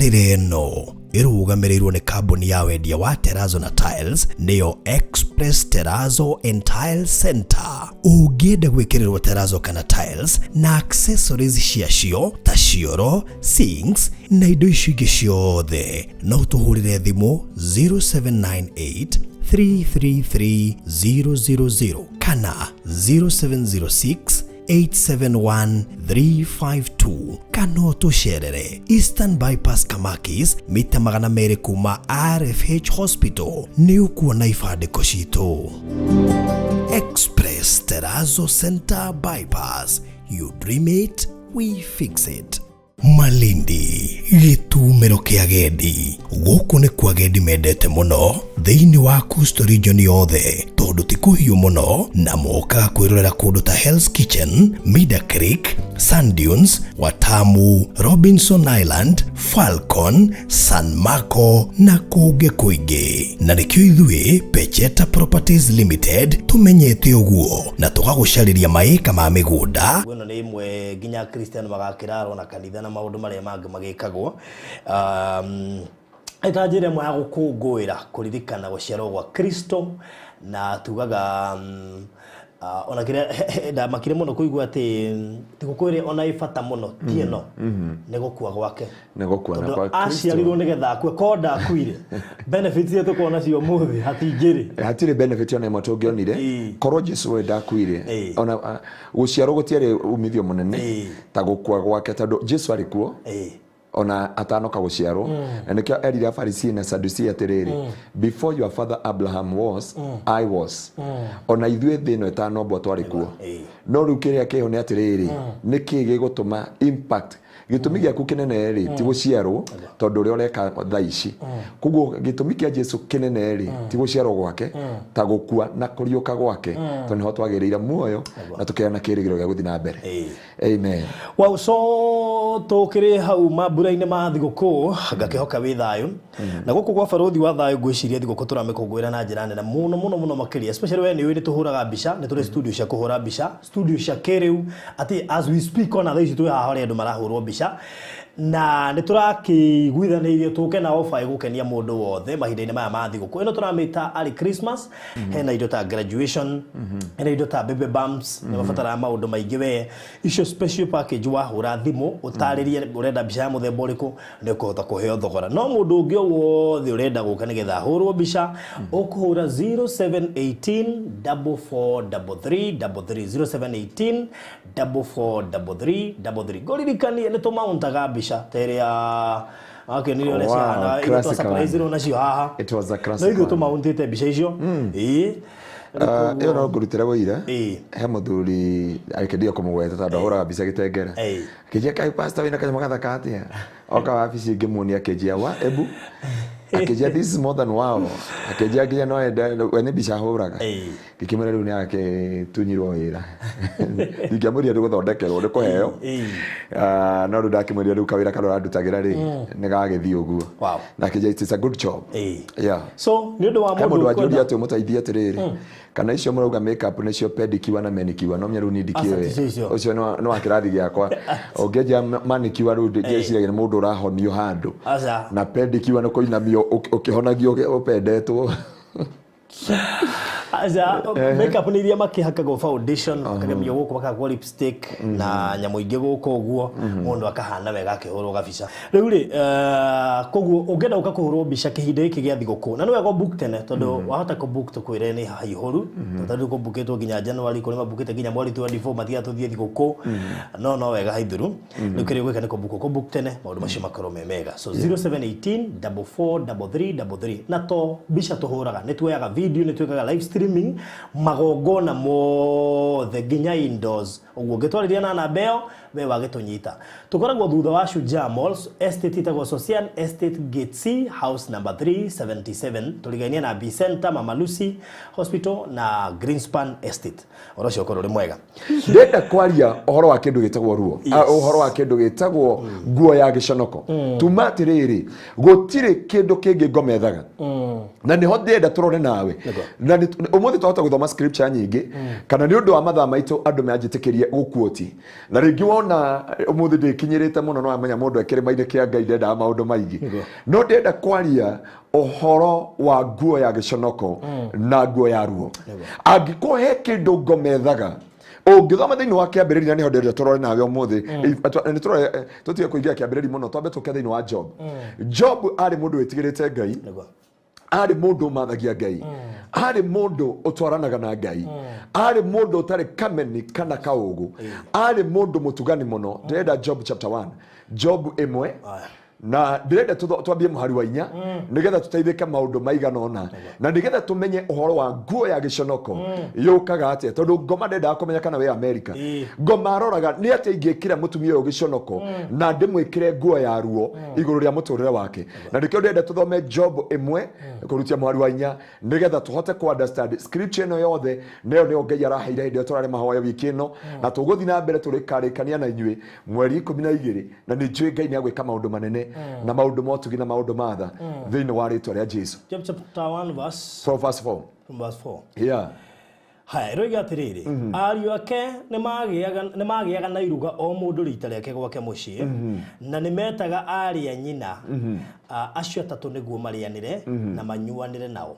Tabarire no irugamirĩirwo nĩ kambuni ya wendia wa Terrazzo na Tiles nĩyo Express Terrazzo and Tile Center. Ũngĩenda gwĩkĩrĩrwo Terrazzo kana Tiles na accessories ciacio ta cioro, sinks na indo icio ingĩ ciothe, no tũhũrĩre thimũ 0798 333 000 kana 0706 871 352 kana tucerere Eastern Bypass Kamakis mita 200 kuma RFH Hospital ni ukuona ifadiko citũ. Express Terrazzo Center Bypass, you dream it, we fix it. Malindi gĩtumĩro kĩa agendi gũkũ nĩ kwa agendi mendete mũno thĩinĩ wa Coastal region yothe tondũ ti kũhiũ mũno na moka kwĩrorera kũndũ ta Hell's Kitchen, Mida Creek, Sand Dunes, Watamu, Robinson Island, Falcon, San Marco na kũngĩ kũingĩ. Na nĩkĩo ithuĩ Pecheta Properties Limited tũmenyete ũguo na tũgagũcarĩria maĩka ma mĩgũnda. Wĩno nĩ imwe nginya Christian magakĩrarwo na kanitha na maũndũ marĩa mangĩ magĩkagwo. Ĩta njĩra ĩmwe ya gũkũngũĩra kũririkana gũciarwo gwa Kristo na tugaga ona kĩrĩa makire mũno kũigua atĩ tigukwĩre ona ifata mũno ti ĩno nĩ gũkua gwake, nĩ gũkua na kwa Kristo aciarirwo nĩgetha akue konda akuire benefits cia tũkona cio mũthĩ hatingĩrĩ hatirĩ benefit ona ĩmwe tũngĩonire korwo Jesu we ndakuire ona gũciarwo gũtiarĩ umithio mũnene ta gũkua gwake tondũ Jesu arĩ kuo ona atanoka gũciarwo na nĩkĩo erire Afarisii na Sadducei atĩrĩrĩ before your father Abraham was I was ona ithuĩ thĩ ĩno ĩtanombwo twarĩ kuo no rĩu kĩrĩa kĩho nĩ atĩrĩrĩ nĩkĩ gĩgũtũma impact gĩtũmi gĩaku kĩnene rĩ ti gũciarwo tondũ ũrĩa ũreka thaa ici koguo gĩtũmi kĩa Jesu kĩnene rĩ ti gũciarwo gwake ta gũkua na kũriũka gwake tondũ nĩho twagĩrĩire muoyo na tũkĩana kĩrĩgĩro gĩa gũthiĩ na mbere. Amen. Wow, so tũkĩrĩ hau mambura-inĩ ma thigũkũ ngakĩhoka wĩ thayũ na gũkũ gwa barothi wa thayũ ngwĩciria thigũkũ tũramĩkũngũĩra na njĩra nene mũno makĩria, especially we nĩ tũhũraga mbica, nĩ tũrĩ studio cia kũhũra mbica, studio cia kĩrĩu atĩ as we speak ona thaa ici twĩ haha harĩa andũ marahũrwo mbica na nĩ tũrakĩiguithanĩirie tũke na offer ĩgũkenia mũndũ wothe mahinda-inĩ maya ma thigũkũ. Ĩno tũramĩta early Christmas, hena indo ta graduation, hena indo ta baby bumps, nĩ mabataraga maũndũ maingĩ we icio special package wahũra thimũ ũtarĩrie ũrenda mbica ya mũthemba ũrĩkũ nĩ ũkũhota kũheo thogora. No mũndũ ũngĩ wothe ũrenda gũka nĩgetha ahũrwo mbica ũkũhũra 0718 4433 0718 4433 ngũririkanie nĩ tũmauntaga mbica teria okay ni ole cia ina to surprise ro na cio haha it was a classic no tumauntite mbica icio yo no ngurutira wira he muthuri akedia kumugweta tondu ahuraga mbica gitengera kijia kai pastor wina kanya magathaka atia oka wabici ngimunia akejia wa ebu akejia this is more than wow akejia nginya no ene mbica huraga gikimera riu ni yake tunyirwo wira ngiamuria ndu guthondekerwo ndi kuheo no ndu ndakimuria riu kawira kana ndutagira ri ni gagithii uguo na akejia it's a good job yeah so ni ndu wa mundu ajuria atu mutaithia atiriri kana icio murauga makeup nicio pedicure na manicure no mnyaru nindikio ucio no akirathi giakwa ongeja manicure ru ndiciragira mundu urahonio handu na pedicure no koinamio ukihonagio upendetwo aza makeup ni iria makihakagwo foundation akagemio gũkũ makagwo lipstick na nyamũ ingĩ gũkũ ũguo mũndũ akahana wega akĩhũrwo gabica. Rĩu rĩ koguo ũngĩenda ũkakũhũrwo mbica kĩhinda gĩkĩ gĩa thigũkũ na nĩ wega book tene tondũ wahota kũ book tũkwĩre nĩ haihũru tondũ kũbukĩtwo nginya January kũrĩ mabukĩte nginya mweri 24 mathiga tũthiĩ thigũkũ no wega haithuru nĩ kĩrĩ gwĩka nĩ kũ book tene maũndũ macio makorwo me mega. So 0718 4433 na to mbica tũhũraga nĩ tuoyaga video nĩ tuoyaga live streaming magongona mothe nginya indoors uguo ngĩtwarĩria na namba ĩyo we wagĩtũnyita. Tũkoragwo thutha wa Shujaa Malls, estate itagwo Social Estate Gate C, house number 377, tũrigainie na B Center, Mama Lucy Hospital na Greenspan Estate. Oro cio korwo ri mwega. Ndenda kwaria ũhoro wa kĩndũ gĩtagwo ruo, ũhoro wa kĩndũ gĩtagwo nguo ya gĩconoko. Tuma atĩrĩrĩ, gũtirĩ kĩndũ kĩngĩ ngomethaga na ni hothe turore nawe na umuthi twahota guthoma scripture nyingi kana ni undu wa mathaa maitu andu meanjitikirie gukuoti na ringi wona umuthi ndikinyirite muno no amenya mundu ekire maine kia Ngai ndenda maundu maingi no ndenda kwaria ohoro wa nguo ya giconoko na nguo ya ruo angikuhe kindu ngomethaga ungithoma thiini wa kiambiriria ni honderia turore nawe umuthi ni turore tutige kuingia kiambiriria muno twambe tuke thiini wa Job. Job ari mundu witigirite Ngai, ari mundu mathagia Ngai, ari mundu utwaranaga na Ngai, ari mundu utari kameni kana kaugu, ari mundu mutugani muno. Ndenda Job chapter 1, Job 1 na ndirenda twambie muhari wa 4 nigetha tuteithike maundu maigana ona na nigetha tumenye uhoro wa nguo ya giconoko yukaga atia tondu ngoma ndenda kumenya kana we America ngoma roraga ni atia ingikira mutumia uyu giconoko na ndimwikire nguo ya ruo iguru ria muturire wake na ndikio ndenda tuthome Job 1 kurutia muhari wa 4 nigetha tuhote ku understand scripture no yothe neo Ngai araheire hinde turare mahoya wiki ino na tuguthi na mbere turikarikania na inyui mweri 12 na ni njui Ngai ni agwika maundu manene na maundu motugi na maundu matha thiini wa ritwa ria Jesu. Job chapter 1 verse 4. From verse 4. Yeah. Hai roiga atiriri ariu ake ni magiaga na iruga o mundu rita riake gwake mucii na ni metaga ari a nyina acio atatu niguo marianire na manyuanire nao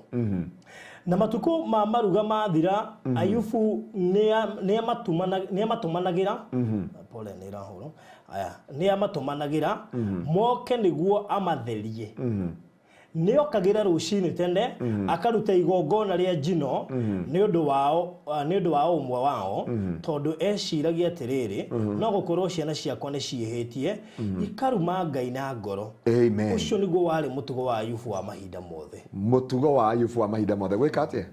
na matuko ma maruga mathira Ayubu ni amatumanagira pole ni rahoro aya ni amatumanagira moke niguo amatherie ni okagira rucini tende akaruta igongona ria njino ni undu wao umwe wao tondu eciragia atiriri no gukorwo ciana ciakwa ni ciihitie ikaruma Ngai na ngoro. Amen. Ucio niguo wari mutugo wa Ayubu wa mahinda mothe. Mutugo wa Ayubu wa mahinda mothe gwika atia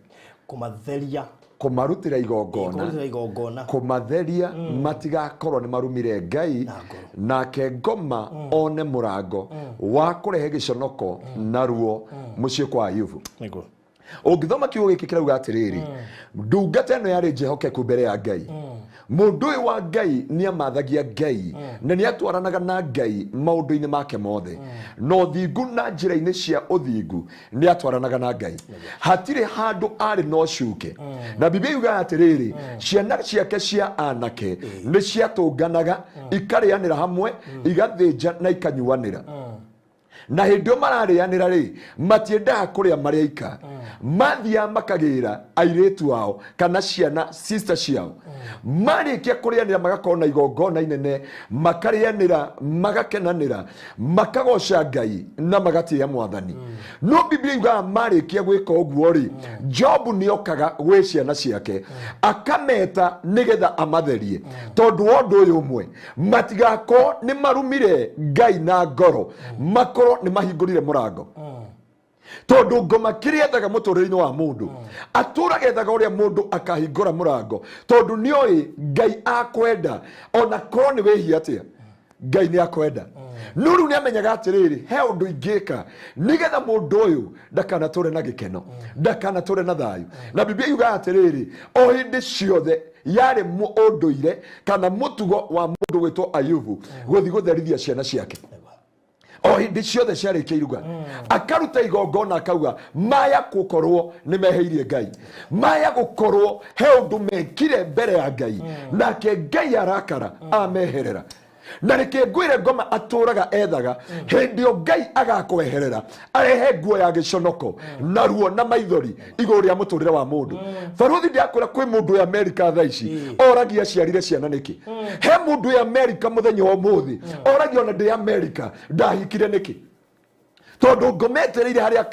kumatheria kumarutira igongona kumatheria matigakorwo ni marumire Ngai nake ngoma one murango wa kurehe giconoko na ruo mucie kwa Ayubu. Ungithoma kiugo giki kirauga atiriri ndungata ino yari njehokeku mbere ya Ngai mundu uyu wa Ngai ni amathagia Ngai na ni atwaranaga na Ngai maundu-ini make mothe no thingu na njira-ini cia uthingu ni atwaranaga na Ngai hatire handu ari no cuke na Biblia yuga atiriri ciana ciake cia anake ni ciatunganaga ikarianira hamwe igathinja na ikanyuanira na hindio mararianira ri matiendaga kuria mariaika mathia makagira airetu wao kana ciana sister ciao marikia kurianira magakorwo na igongona inene makarianira magakenanira makagoca Ngai na magatia Mwathani no Biblia yuga marikia gwika uguo ri Job ni okaga gwe ciana ciake akameta nigetha amatherie tondu wondu uyu umwe matigako ni marumire Ngai na ngoro makoro ni mahingurire murango tondu ngoma kiriethaga muturire-ini wa mundu aturagethaga uria mundu akahingura murango tondu nioi Ngai akwenda ona korwo ni wihia atia Ngai ni akwenda nuru ni amenyaga atiriri he undu ingika nigetha mundu uyu ndakanature na gikeno ndakanature na thayu na Biblia yuga atiriri o hindi ciothe yari unduire kana mutugo wa mundu witwo Ayubu guthi gutherithia ciana ciake o hindi ciothe ciarikia iruga akaruta igongona akauga maya gukorwo ni meheirie Ngai maya gukorwo he undu mekire mbere ya Ngai nake Ngai arakara ameherera na reke ngwire ngoma aturaga ethaga hindio Ngai agakweherera arehe nguo ya giconoko na ruo na maithori iguru ria muturire wa mundu baruthi ndiakura kwi mundu ya America thaici oragia ciarire ciana niki he mundu ya America muthenya wa muthi oragia ona ndi America ndahikire niki tondu ngometereire haria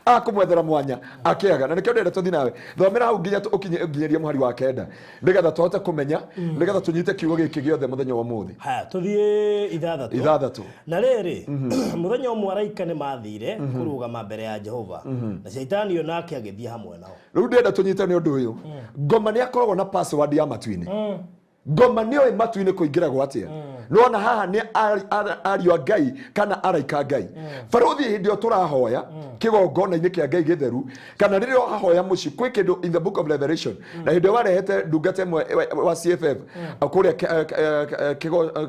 akumwethera mwanya akiaga na nikio ndenda tuthi nawe thomera hau nginya ukinyeria muhari wa 9 nigetha tuhote kumenya nigetha tunyite kiugo giki giothe muthenya wa muthi ha tuthie ithathatu na riri muthenya umwe araika ni mathire kurugama mbere ya Jehova na shaitani yo nake agithie hamwe nao riu ndenda tunyite ni undu uyu ngoma ni akoragwo na password ya matu-ini ngoma niyo matu-ini kuingira gwatia nona haha ni ariu Ngai kana araika Ngai baruthi hindio turahoya kigongona-ini kia Ngai githeru kana ririo hahoya muci kwi kindu in the book of Revelation na hindio warehete ndungate wa CFF akuria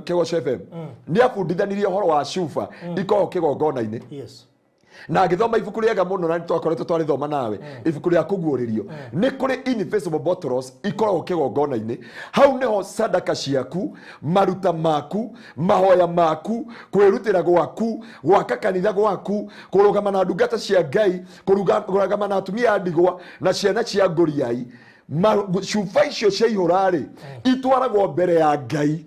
kigo CFF ni abundithanirie horo wa shufa iko kigongona-ini na agithoma ibuku riega muno na twakoretwo twarithoma nawe ibuku ria kuguuririo ni kuri invisible bottles ikoragwo kigongona-ini hau niho sadaka ciaku maruta maku mahoya maku kwirutira gwaku gwaka kanitha gwaku kurugama na ndungata cia Ngai kurugama na atumia a ndigwa na ciana cia ngoriai cuba icio cia ihurari itwaragwo mbere ya Ngai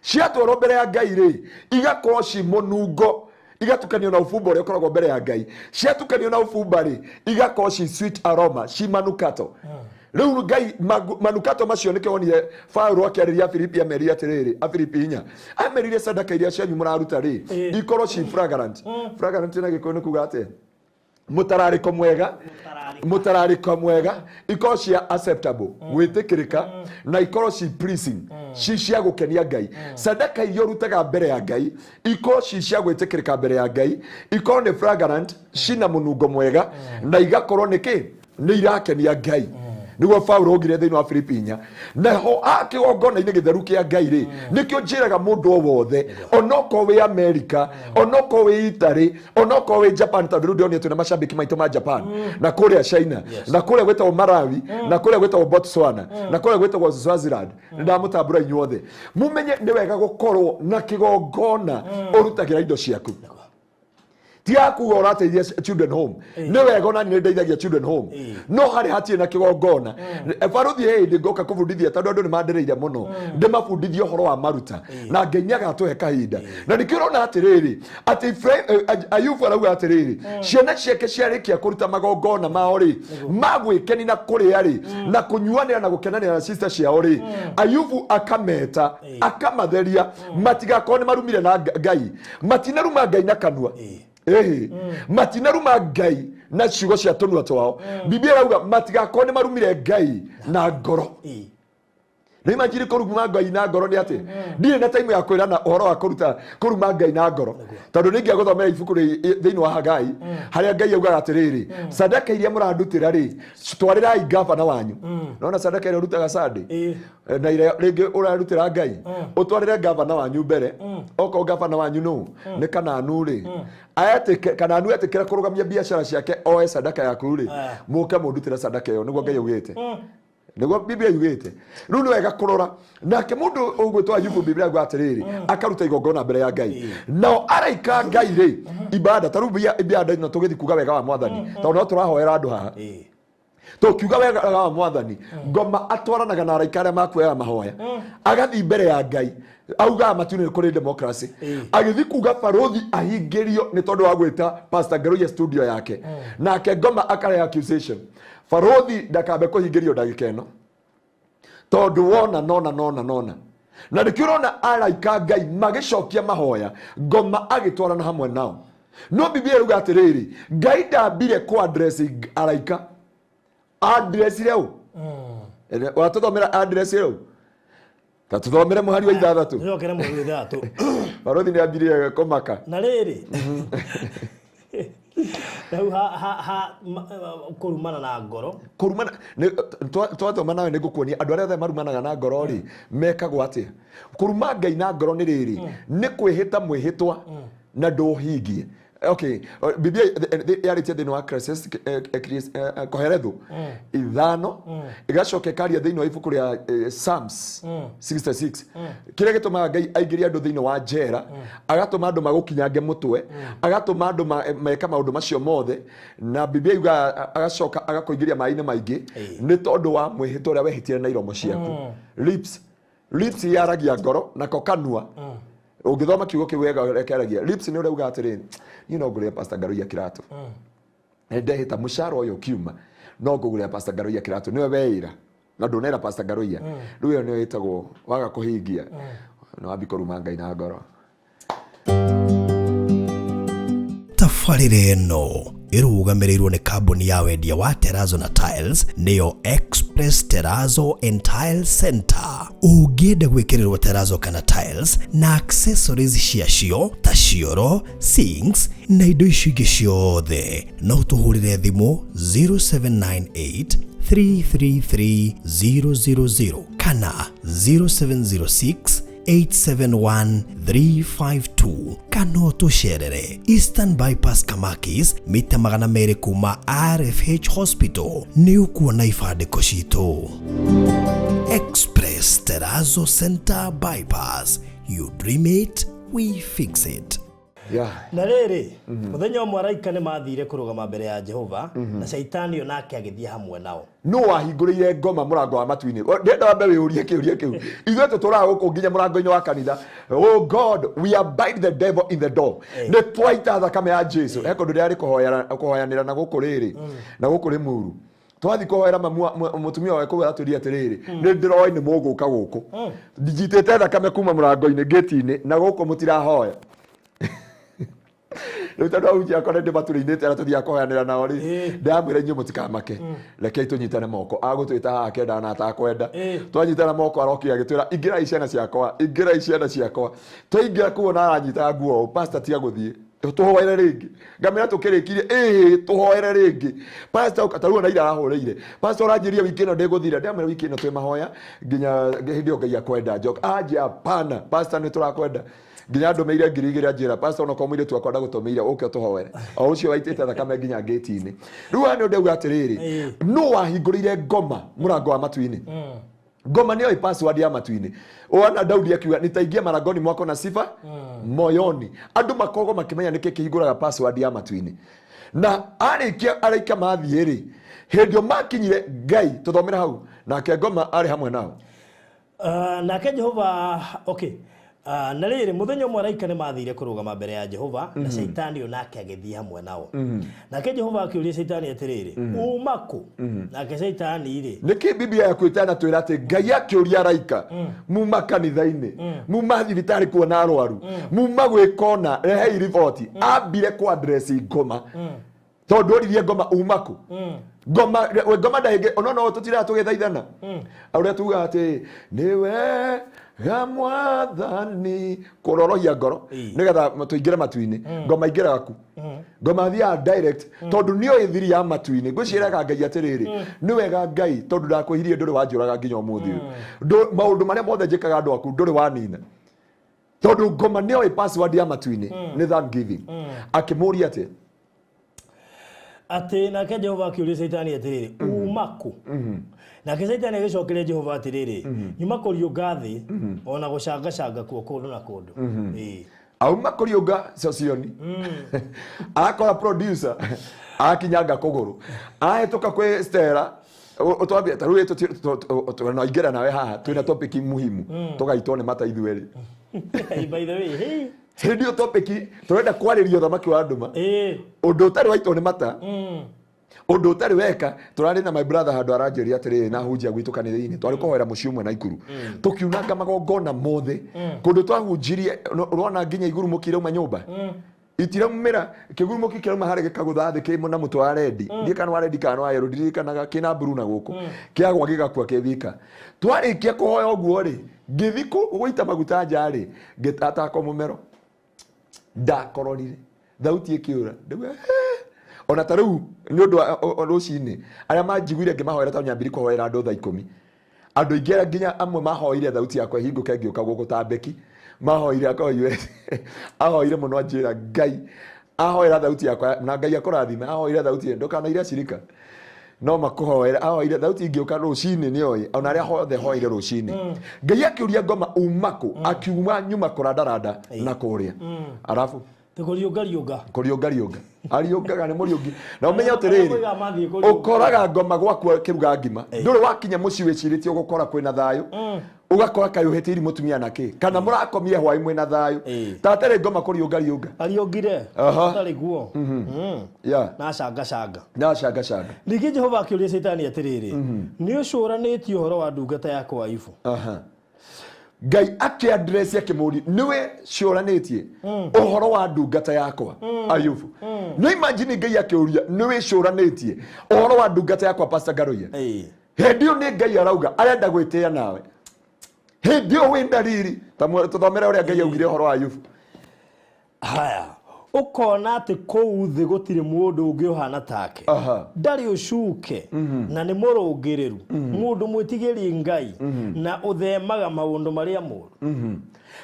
ciatwarwo mbere ya Ngai ri igakorwo ci munungo igatukanio na ufumba uria ukoragwo mbere ya Ngai ciatukanio na ufumba ri igakorwo ci sweet aroma ci manukato riu Ngai manukato macio nike wonire Paulo akiariria Filipi ameria atiriri a Filipi 4 amerire sadaka iria cianyu muraruta ri ikorwo ci fragrant fragrant na gikuyu ni kuga atia mutarariko mwega ikorwo cia acceptable gwitikirika na ikorwo ci pleasing ci cia gukenia Ngai sadaka iria urutaga mbere ya Ngai ikorwo ci cia gwitikirika mbere ya Ngai ikorwo ni fragrant cina munungo mwega na igakorwo niki ni irakenia Ngai niguo Paulo ogire thiini wa Filipi 4 naho akigongona-ini githeru kia Ngai ri nikio njiraga mundu o wothe onoko wi America onoko wi Italy onoko wi Japan tondu ndio tuna mashabiki maito ma Japan na kuria China na kuria gwetagwo Malawi na kuria gwetagwo Botswana na kuria gwetagwo Swaziland ndamutambura inyuothe mumenye ni wega gukorwo na kigongona urutagira indo ciaku tia kuga urateithia children home ni wega ona ni ndeithagia children home no hari hatie na kigongona baruthi ndi ngoka kubundithia tondu andu ni mandereire muno ndimabundithia uhoro wa maruta na Ngai agatuhe kahinda na nikirona atiriri ati Ayubu arauga atiriri ciana ciake ciarikia kuruta magongona mao ri magwikeni na kuria ri na kunyuanira na gukenanira na sister ciao ri Ayubu akameta akamatheria matigakone marumire na Ngai matinaruma Ngai na kanua matinaruma Ngai na ciugo cia tunua twao Biblia irauga matigakone marumire Ngai na ngoro ni imagine kuruma Ngai na ngoro ni ati ndire na time ya kwirana uhoro wa kuruma Ngai na ngoro tondu ningi aguthomera ibuku thiini wa Hagai haria Ngai auga atiriri sadaka iria murandutira ri twarirai gavana wanyu nona sadaka iria rutaga Sunday na iria ringi urarutira Ngai utwarire gavana wanyu mbere oko gavana wanyu no ni Kananu ri ayate Kananu atikira kurugamia biashara ciake oe sadaka yaku ri muke mundutira sadaka iyo niguo Ngai augite niguo Biblia yugite riu ni wega kurora nake mundu ugwitwa Ayubu Biblia yauga atiriri akaruta igongona mbere ya Ngai nao araika Ngai ri ibada tarubia ibada ino tugithi kuga wega wa Mwathani tondu no turahoera andu haha tukiuga wega wa Mwathani ngoma atwaranaga na araika aria makuoya mahoya agathi mbere ya Ngai auga matune kuri democracy agithi kuga barothi ahingirio ni tondu wa gwita Pastor Garoya studio yake nake ngoma akare accusation barothi ndakabe kuhingirio ndagika ino tondu wona nona na ndikirona araika Ngai magicokia mahoya ngoma agitwarana hamwe nao no Biblia iruga atiriri Ngai ndambire ku address araika address leo watothomera address leo tatuthomere muhari wa ithathatu ndio kera muhari wa ithathatu barothi ni ambirie komaka na riri kurumana na ngoro kurumana twathoma nawe nigukuonia andu aria marumanaga na ngoro ri mekagwo atia kuruma Ngai na ngoro ni riri ni kwihita mwihitwa na nduhingie okay Biblia yaritie thini wa Koherethu ithano igacoka karia thini wa ibuku ria Psalms 66 kiria gituma Ngai aingiria andu thini wa njera agatuma andu magukinyange mutwe agatuma andu meka maundu macio mothe na Biblia yuga agacoka agakoingiria mai-ini maingi ni tondu wa mwihito uria wehitire na iromo ciaku lips yaragia ngoro na kokanua ungithoma kiugo kiu wega rekeragia lips ni urauga atiriri no nguria Pastor Garoya kiratu ndehita mushara uyu kiuma no nguria Pastor Garoya kiratu niwe weira na ndunera Pastor Garoya riu yo niwe itagwo waga kuhingia no abikoruma Ngai na ngoro tafarire no irugamirĩirwo nĩ kambuni ya wendia wa Terrazzo na Tiles nĩyo Express Terrazzo and Tile Center. Ũngĩenda gwĩkĩrĩrwo Terrazzo kana Tiles na accessories ciacio ta cioro, sinks na indo icio ingĩ ciothe no tũhũrĩre thimũ 0798 333 000 kana 0706 871-352 kana tucerere Eastern Bypass Kamakis mita 200 kuma RFH Hospital ni ukuona ifandĩko citũ. Express Terazo Center Bypass, you dream it, we fix it. Na rĩrĩ muthenya ũmwe araika nĩ mathire kũrũgama mbere ya Jehova na Shaitani yo nake agĩthiĩ hamwe nao. No wahingũrĩire ngoma mũrango wa matu-inĩ. Ndenda wambe wĩũrie kĩũria kĩu. Ithuĩ tũtũraga gũkũ nginya mũrango-inĩ wa kanitha. Oh God, we abide the devil in the door. Nĩ twaita thakame ya Jesu. Eko ndũrĩa arĩ kũhoyanĩra na gũkũ rĩrĩ na gũkũ rĩ muru. Twathi kũhoera mũtumia wawe kũu atũria atĩrĩrĩ nĩ ndĩroĩ nĩ mũgũka gũkũ. Njitĩte thakame kuma mũrango-inĩ gate-inĩ na gũkũ mũtirahoya. Rĩu tondũ akora ndĩ matũrĩinĩte ara tũthiaga kũhoyanĩra nao rĩ ndamwĩra inyuĩ mũtikamake rekei tũnyitane moko agũtwĩta haha kenda na atakwenda twanyitana moko arokia agĩtwĩra ingĩrai ciana ciakwa twaingĩra kũu na aranyita nguo pastor tiga gũthiĩ tũhoere rĩngĩ ngamĩra tũkĩrĩkirie tũhoere rĩngĩ pastor ũkatarua na ira arahũrĩire pastor ũranjĩria wiki ĩno ndĩgũthira ndamwĩra wiki ĩno twĩ mahoya nginya hĩndĩ ĩyo Ngai akwenda njoka anja hapana pastor nĩ tũrakwenda nginya ndũmĩire ngiri njĩra pastor no komwire tu akwenda gũtũmĩire ũke tũhoere o ũcio waitĩte thakame nginya gate-inĩ rĩu nĩ ndauga atĩrĩrĩ no wahingũrĩire ngoma mũrango wa matu-inĩ ngoma nĩyo password ya matu-inĩ ona Daudi akiuga nitaingia marangoni mwako na sifa moyoni andũ makogo makĩmenya nĩkĩ kĩhingũraga password ya matu-inĩ na araika mathiĩ rĩ hĩndĩ ĩyo makinyire Ngai tũthomera hau nake ngoma arĩ hamwe nao nake Jehova okay na rĩrĩ muthenya ũmwe araika nĩ mathire kũrũgama mbere ya Jehova na Shaitani yo nake agĩthiĩ hamwe nao nake Jehova akĩũria Shaitani atĩrĩrĩ uma kũ nake Shaitani rĩ nĩkĩ Biblia yakwĩtana twĩra atĩ Ngai akĩũria araika muma kanitha-inĩ muma thibitarĩ kuona arwaru muma gwĩkona rehei riboti ambire kwa address ngoma tondũ ũrithie ngoma uma kũ ngoma ndahĩngĩ ona no tũtiraga tũgĩthaithana ũrĩa tuga atĩ nĩwe Mwathani kũrorohia ngoro nĩgetha tũingĩre matu-inĩ ngoma ingĩraga ku ngoma thiaga direct tondũ nĩyo thiri ya matu-inĩ ngwĩciĩraga Ngai atĩrĩrĩ nĩ wega Ngai tondũ ndakũhirie ndũrĩ wanjũraga nginya ũmũthĩ ũyũ maũndũ marĩa mothe njĩkaga andũ aku ndũrĩ wanina tondũ ngoma nĩyo password ya matu-inĩ nĩ thanksgiving akĩmũria atĩ nake Jehova akĩũria Shaitani atĩrĩrĩ uma kũ nake Shaitani agĩcokeria Jehova atĩrĩrĩ nyuma kũriũnga thĩ ona gũcangacanga kuo kũndũ na kũndũ auma kũriũnga Socioni akora producer akinyanga kũgũrũ ahĩtũka kwĩ Stella utwambia tarũĩ tũnaingĩra nawe haha twĩna topic muhimu tũgaitwo nĩ mata ithuerĩ by the way hĩndĩ ĩyo topic tũrenda kwarĩria ũthamaki wa ndũma ũndũ ũtarĩ waitwo nĩ mata ũndũ ũtarĩ weka tũrarĩ na my brother handũ aranjĩria atĩrĩrĩ na hunjia gwitũ kanitha-inĩ twarĩ kũhoera mũciĩ ũmwe na Ikuru tũkiunanga magongona mothe kũndũ twahunjirie ũrona nginya igurumũki irauma nyũmba itiraumĩra kĩgurumũki kĩrauma harĩ gĩkagũtha thĩ kĩmũ na mũtwe wa rendi ndiĩ kana wa rendi kana wa yero ndirikanaga kĩna mburu na gũkũ kĩagwa gĩgakua kĩthika twarĩkia kũhoya ũguo rĩ ngĩthi gũita maguta nja rĩ ngĩtatako mũmero ndakororire thauti ĩkĩũra ona ta rĩu nĩ ũndũ rũcinĩ arĩa manjiguire ngĩmahoera ta nyambiri kũhoera andũ thaa 10 andũ aingĩ nginya amwe mahoire thauti yakwa hingũke ngĩũka gũkũ ta mbeki mahoire akoiwe ahoire mũno anjĩra Ngai ahoera thauti yakwa na Ngai akũrathime ahoire thauti ndũkanaire cirika no makũhoera ahoire thauti ingĩũka rũcinĩ nĩoĩ ona arĩa hothe hoire rũcinĩ Ngai akĩũria ngoma umako akiuma nyuma kũrandaranda na kũrĩa arabu kũriũnga ariũngaga nĩ mũriũngi na ũmenya atĩrĩrĩ ũkoraga ngoma gwaku kĩruga ngima ndũrĩ wakinya mũciĩ wĩcirĩtie ũgũkora kwĩna thayũ ugakora kayũhĩte iri mũtumia nake kana mũrakomie hwaĩ mwĩna thayũ ta atarĩ ngoma kũriũnga ariũngire atarĩ guo na canga ningĩ Jehova akĩũria Shaitani atĩrĩrĩ nĩ ũcũranĩtie ũhoro wa ndungata yakwa Ayubu Ngai akĩaddress akĩmũria niwe cũranĩtie ũhoro wa ndungata yakwa Ayubu no imagine Ngai akĩũria niwe cũranĩtie ũhoro wa ndungata yakwa Pastor Garoya hĩndĩ ĩyo nĩ Ngai arauga arenda gwĩtĩĩa nawe hĩndĩ ĩyo wĩ ndariri tũthomere ũrĩa Ngai augire ũhoro wa Ayubu haya ukona ati kou thi gutire mundu ungi uhana take ndari ucuke na ni murungireru mundu mwitigiri Ngai na uthemaga maundu maria moru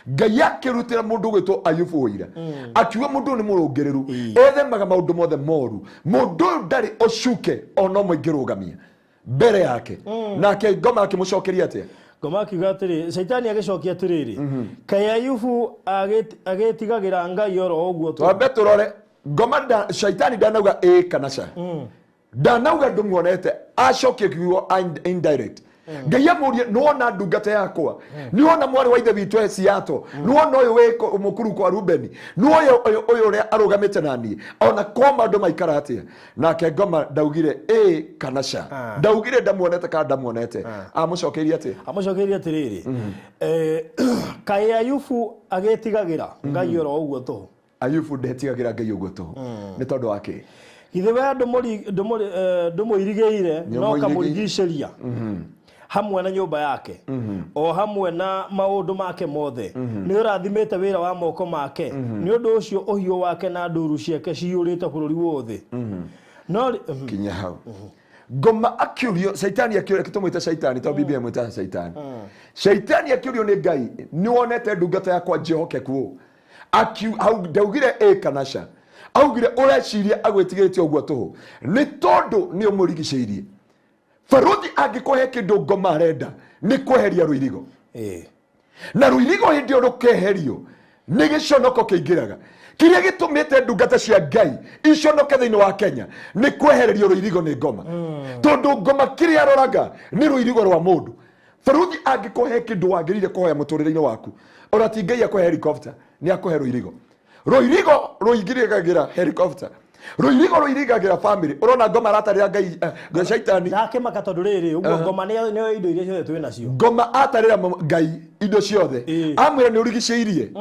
Ngai akirutira mundu gwitwo Ayubu wira akiuga mundu ni murungireru ethemaga maundu mothe moru mundu ndari ucuke ono mwingirugamia mbere yake nake Ngoma akimucokeria atia Ngoma akiuga atiri Shaitani agicokia atiriri kai Ayubu agetigagira Ngai oro oguo twambe turore Ngoma Shaitani ndanauga kana ca ndanauga ndumuonete acokie kiugo indirect Ngai amurie nuona ndungata yakwa niona mwari wa ithe witu Esiato nuona uyu weko mukuru kwa Rubeni nuoyo uyu ria arugamite nani ona koma andu maikara atia nake Ngoma ndaugire kana ca ndaugire ndamuonete ka ndamuonete amucokeria atia atiriri kai Ayubu agetigagira Ngai oro uguo to Ayubu ndetigagira Ngai uguo to ni tondu wake ithe we ndumuirigeire no kamurigiceria hamwe na nyumba yake o hamwe na maundu make mothe ni urathimite wira wa moko make ni undu ucio uhio wake na nduru ciake ciurite bururi wothe no kinya hau Ngoma akiurio Shaitani akiurio kitumwita Shaitani to Biblia mwita Shaitani Shaitani akiurio ni Ngai ni wonete ndungata yakwa Jehokeku ndaugire kana ca augire ureciria agwetigetie uguo tuhu ni tondu ni umurigiceirie Faruthi angikohe kindu Ngoma arenda ni kweheria ruirigo na ruirigo hindi rukeherio ni giconoko kiingiraga kiria gitumite ndungata cia Ngai iconoke thiini wa Kenya ni kwehererio ruirigo ni Ngoma tondu Ngoma kiria aroraga ni ruirigo rwa mundu Faruthi angikohe kindu wagirire kuhoya muturire-ini waku orati Ngai akwe helicopter ni akwe ruirigo ruigirigagira helicopter ruirigo ruirigagira family urona Ngoma aratarira Ngai Shaitani ndakimaka tondu riri uguo Ngoma ni indo iria ciothe twina cio Ngoma atarira Ngai indo ciothe amwira ni urigiceirie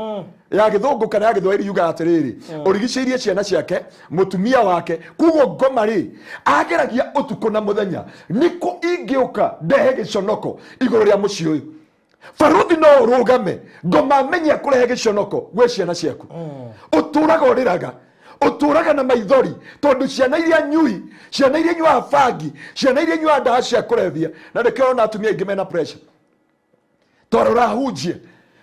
ya githungu kana ya githwairi yuga atiriri urigiceirie ciana ciake mutumia wake kuguo Ngoma ri ageragia utuko na muthenya niko ingiuka ndehe giconoko iguru ria muci uyu Faruthi no urugame Ngoma menya kurehe giconoko gwe ciana ciaku uturaga uriraga uturaga na maithori tondu ciana iria nyui ciana iria nyua bangi ciana iria nyua ndawa cia kurevia na ndikero na atumia ingi mena pressure torora hujie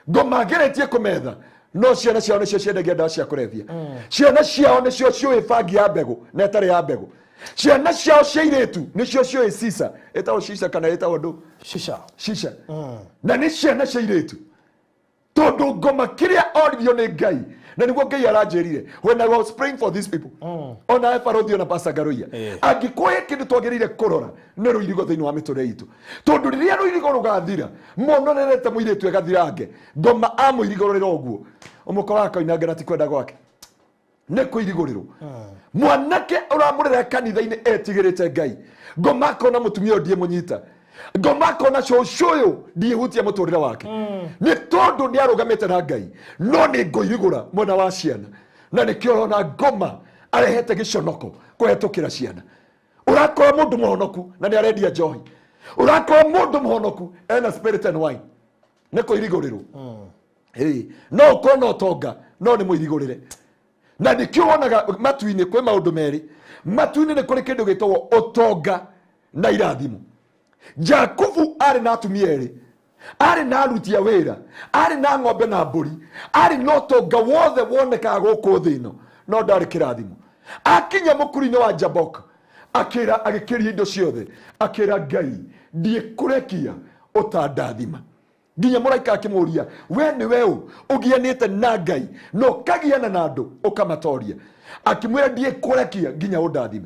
Ngoma geretie kumetha no ciana ciao nicio ciendagia ndawa cia kurevia ciana ciao nicio ciui bangi ya mbegu na etari ya mbegu ciana ciao ciairetu nicio ciui sisa etao sisa kana etao ndu shisha na ni ciana ciairetu tondu Ngoma kiria oririo ni Ngai na niguo Ngai aranjirire when I was praying for these people ona Faruthi ona Pastor Garuia angikoe kindu twagirire kurora ni ruirigo thiini wa miture itu tondu riria ruirigo rugathira monorerete muiretu egathirange Ngoma amuirigorera uguo umukora akoinanga na tikwenda gwake ne kuirigorero mwanake uramurera kanitha-ini etigirite Ngai Ngoma akona mutumia ndie munyita Ngoma akona cũcũyũ ndihutia muturire wake ni tondu ni arugamite na Ngai no ni ngoirigura mwena wa ciana na ni kio na Ngoma arehete giconoko kuhetukira ciana urakora mundu muhonoku na ni arendia njohi urakora mundu muhonoku ena spirit and wine ni kuiriguriro no ukona utonga no ni muirigurire na ni kio wonaga matu-ini kwi maundu meri matu-ini ni kuri kindu gitagwo utonga na irathimo Jakubu ari na atumia eri ari na aruti a wira ari na ng'ombe na mburi ari no tonga wothe wonekaga guku thi ino no ndari kirathimo akinya mukuru-ini wa Jabok akira agikiria indo ciothe akira Ngai ndikurekia utandathima nginya muraika akimuria we ni weu ugianite na Ngai no kagiana na andu ukamatoria akimwira ndikurekia nginya undathime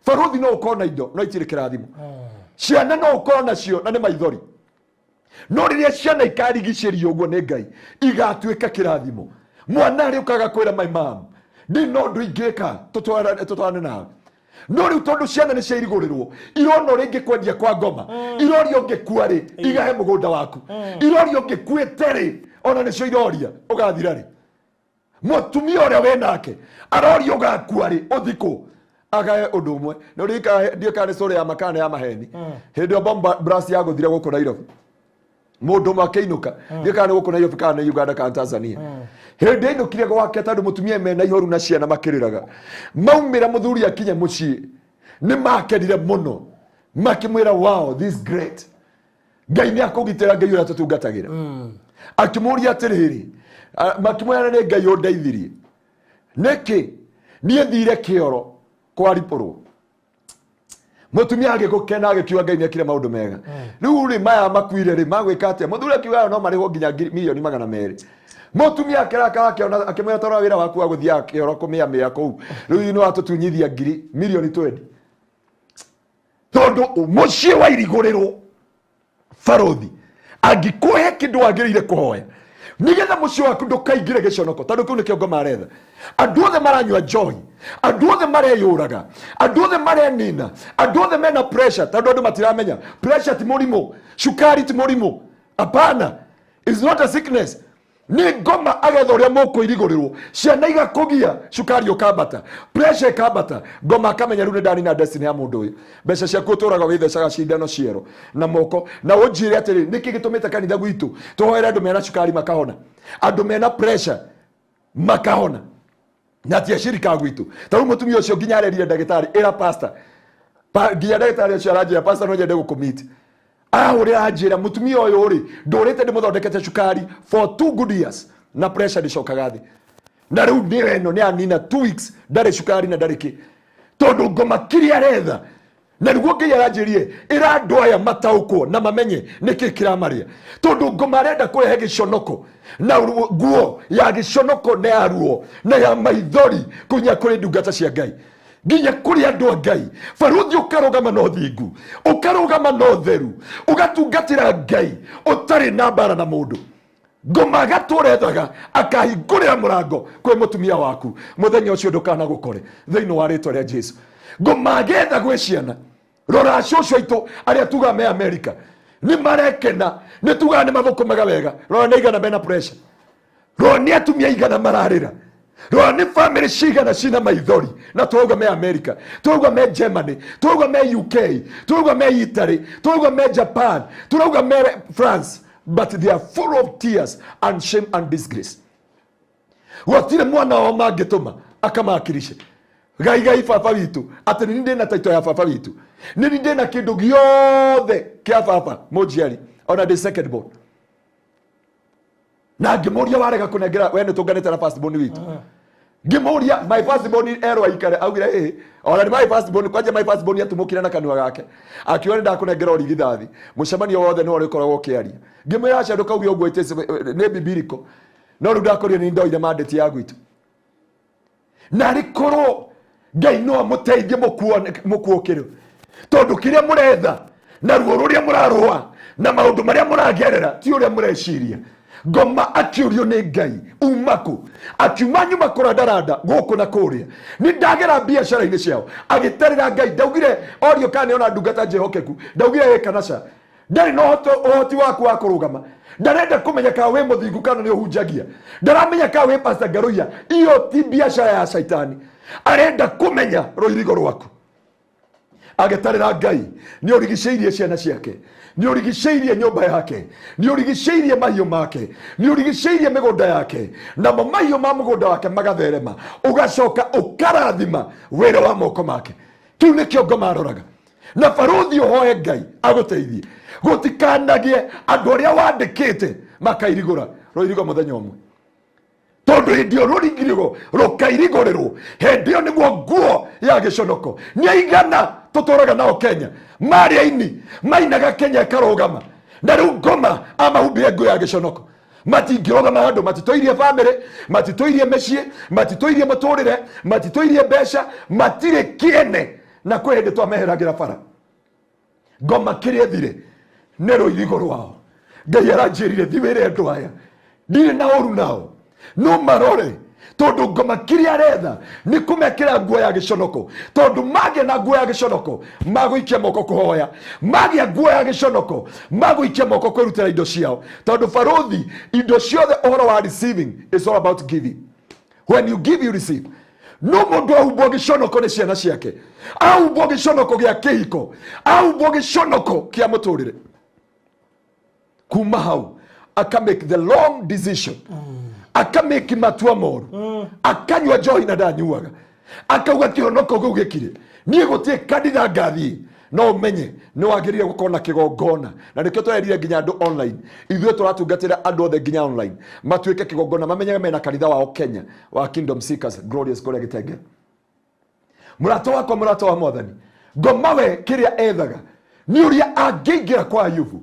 Faruthi no ukona indo no itire kirathimo ciana no ukorwo nacio na ni maithori no riria ciana ikarigicĩrio ũguo nĩ Ngai igatuĩka kĩrathimo mwana rĩ ũkaga kwĩra my mom ndi no ndũ ingĩka tũtwarane nawe no rĩu tondũ ciana nĩ ciairigũrĩrwo irona ũrĩa ingĩkwendia kwa Ngoma iroria ũngĩkua rĩ igahe mũgũnda waku iroria ũngĩkuĩte rĩ ona nĩcio iroria ũgathira rĩ mũtumia ũrĩa wĩ nake aroria ũgakua rĩ ũthikũ agae undu umwe no rika ndieka ni story ya makana ya maheni hindi o bomba brass ya guthira guko Nairobi mundu makeinuka gikana guko na iyo kana Uganda kana Tanzania hindi ino kire gwake tandu mutumia mena ihoru na ciana makiriraga maumira muthuri akinya mucii ni makenire muno makimwira wow this great Ngai ni akugitira Ngai ura tutungatagira akimuria atiriri makimwira ni Ngai undeithirie niki nie thire kioro kwa riporo mutumia agikukena agikiwa Ngai ni akire maundu mega riu ri maya makwire ri magwika atia muthuri akiwa no mariho nginya milioni 200 mutumia akiraka akiona akimwira tora wira waku wa guthia kioro kumia mia kou riu no atutunyithia ngiri milioni 20 tondu mucie wa iriguriro farothi agikuhe kindu agirire kuhoya nigetha mucie waku ndukaingire giconoko tondu kiu nikio ngoma aretha andu othe maranyua joy andu othe mareyuraga andu othe marenina andu othe mena pressure tondu andu matiramenya pressure ti murimu shukari ti murimu apana is not a sickness ni ngoma agetha uria muku irigurirwo ciana igakugia shukari ukambata pressure ikambata ngoma akamenya riu ni ndani na destiny ya mundu uyu mbeca ciaku uturaga withecaga cindano ciero na moko na unjire atiri niki gitumite kanitha gwitu tuhoere andu mena shukari makahona andu mena pressure makahona na tia shirika gwitu taru mutumia ucio nginya arerire ndagitari era pastor nginya ndagitari ucio aranjira pastor no nyende gukumit uri anjira mutumia uyu uri ndurite ndi muthondekete shukari for 2 good years na pressure ndicokaga thi na riu ndire ino ni anina 2 weeks ndari shukari na ndari ki tondu ngoma kiria retha na niguo Ngai aranjirie ira andu aya mataukwo na mamenye niki kiramaria tondu ngoma arenda kurehe giconoko na nguo ya giconoko na ya ruo na ya maithori kunya kuri ndungata cia Ngai nginya kuri andu a Ngai faruthi ukarugama no thingu ukarugama no theru ugatungatira Ngai utari na bara na mundu ngoma gaturethaga akahingurira murango kwi mutumia waku muthenya ucio ndukana gukore thiini wa ritwa ria Jesu ngoma getha gwi ciana rora ciocio aitu aria tuga me America ni marekena ni tuga ni mathukumaga wega rora ni igana mena pressure rora ni atumia igana mararira rora ni family cigana cina maithori na tuga me America tuga me Germany tuga me UK tuga me Italy tuga me Japan tuga me France but they are full of tears and shame and disgrace watire mwana wa magituma akamakirishe gai baba witu ati ni ndina taito ya baba witu ni ndina kindu giothe kia baba mojiari ona the second born na ngimuria warega kunengera we ni tunganite na first born witu ngimuria my first born erwa ikare augire ona ni my first born kwaje my first born atumukira na kanua gake akiona ndakunengera origithathi mucemanio wothe ni urikoragwo kiaria ngimwira acha ndukauge uguo itese ne bibiliko no ru ndakorio ni ndoire mandate ya gwitu na rikoro Ngai no muteithie mukuokire tondu kiria muretha na ruo ruria murarua na maundu maria muragerera ti uria mureciria ngoma akiurio ni Ngai umaku akiuma nyuma kurandaranda guku na kuria ni ndagera biacara-ini ciao agiterera Ngai ndaugire orio kane ona ndungata jehokeku ndaugire ekanaca ndari no hoti waku wa kurugama ndarenda kumenya ka we muthingu kana ni uhunjagia ndaramenya ka we pastor Ngaruya iyo ti biacara ya shaitani arenda kumenya roirigo rwaku agetarira Ngai ni urigiceirie ciana ciake ni urigiceirie nyumba yake ni urigiceirie mahiũ make ni urigiceirie migunda yake na mahiũ ma mugunda wake magatherema ugacoka ukarathima wĩra wa moko make kiu nikio ngoma aroraga na faruthi uhoe Ngai aguteithie gutikanagie andu aria wandikite makairigura roirigo muthenya umwe tondu hindio rurigirigo rukairigorerwo hindio niguo nguo ya giconoko ni aigana tuturaga nao Kenya maria-ini mainaga Kenya ikarugama na riu ngoma amahumbire nguo ya giconoko matingirugama handu matitoirie family matitoirie mĩciĩ matitoirie mũtũrĩre matitoirie mbeca matire kiene na kwĩ hĩndĩ twameheragĩra bara ngoma kĩrĩa thire nĩ rũirigo rwao Ngai aranjĩrire thiwĩre andũ aya ndirĩ na ũru nao no marore tondu ngoma kiria retha ni kumekira nguo ya giconoko tondu mage na nguo ya giconoko maguikia moko kuhoya mage nguo ya giconoko maguikia moko kwirutira indo ciao tondu faruthi indo ciothe ohoro wa receiving is all about giving. When you give you receive. No mundu ahumbwo giconoko ni ciana ciake ahumbwo giconoko gia kihiko ahumbwo giconoko kia muturire kuma hau aka make the long decision aka make matua moru akanywa njohi na ndanyuaga akauga kĩhonoko gĩu gĩkire niĩ gũtirĩ kanitha ngathiĩ no menye nĩ wagĩrĩire gũkorwo na kĩgongona na nĩkĩo tũrerire nginya andũ online ithuĩ tũratungatĩra andũ othe nginya online matuĩke kĩgongona mamenyaga mena kanitha wao Kenya wa Kingdom Seekers Glorious Kũrĩa Gĩtenge. Mũrato wakwa mũrato wa Mwathani ngoma we kĩrĩa ethaga nĩ ũrĩa angĩingĩra kwa Ayubu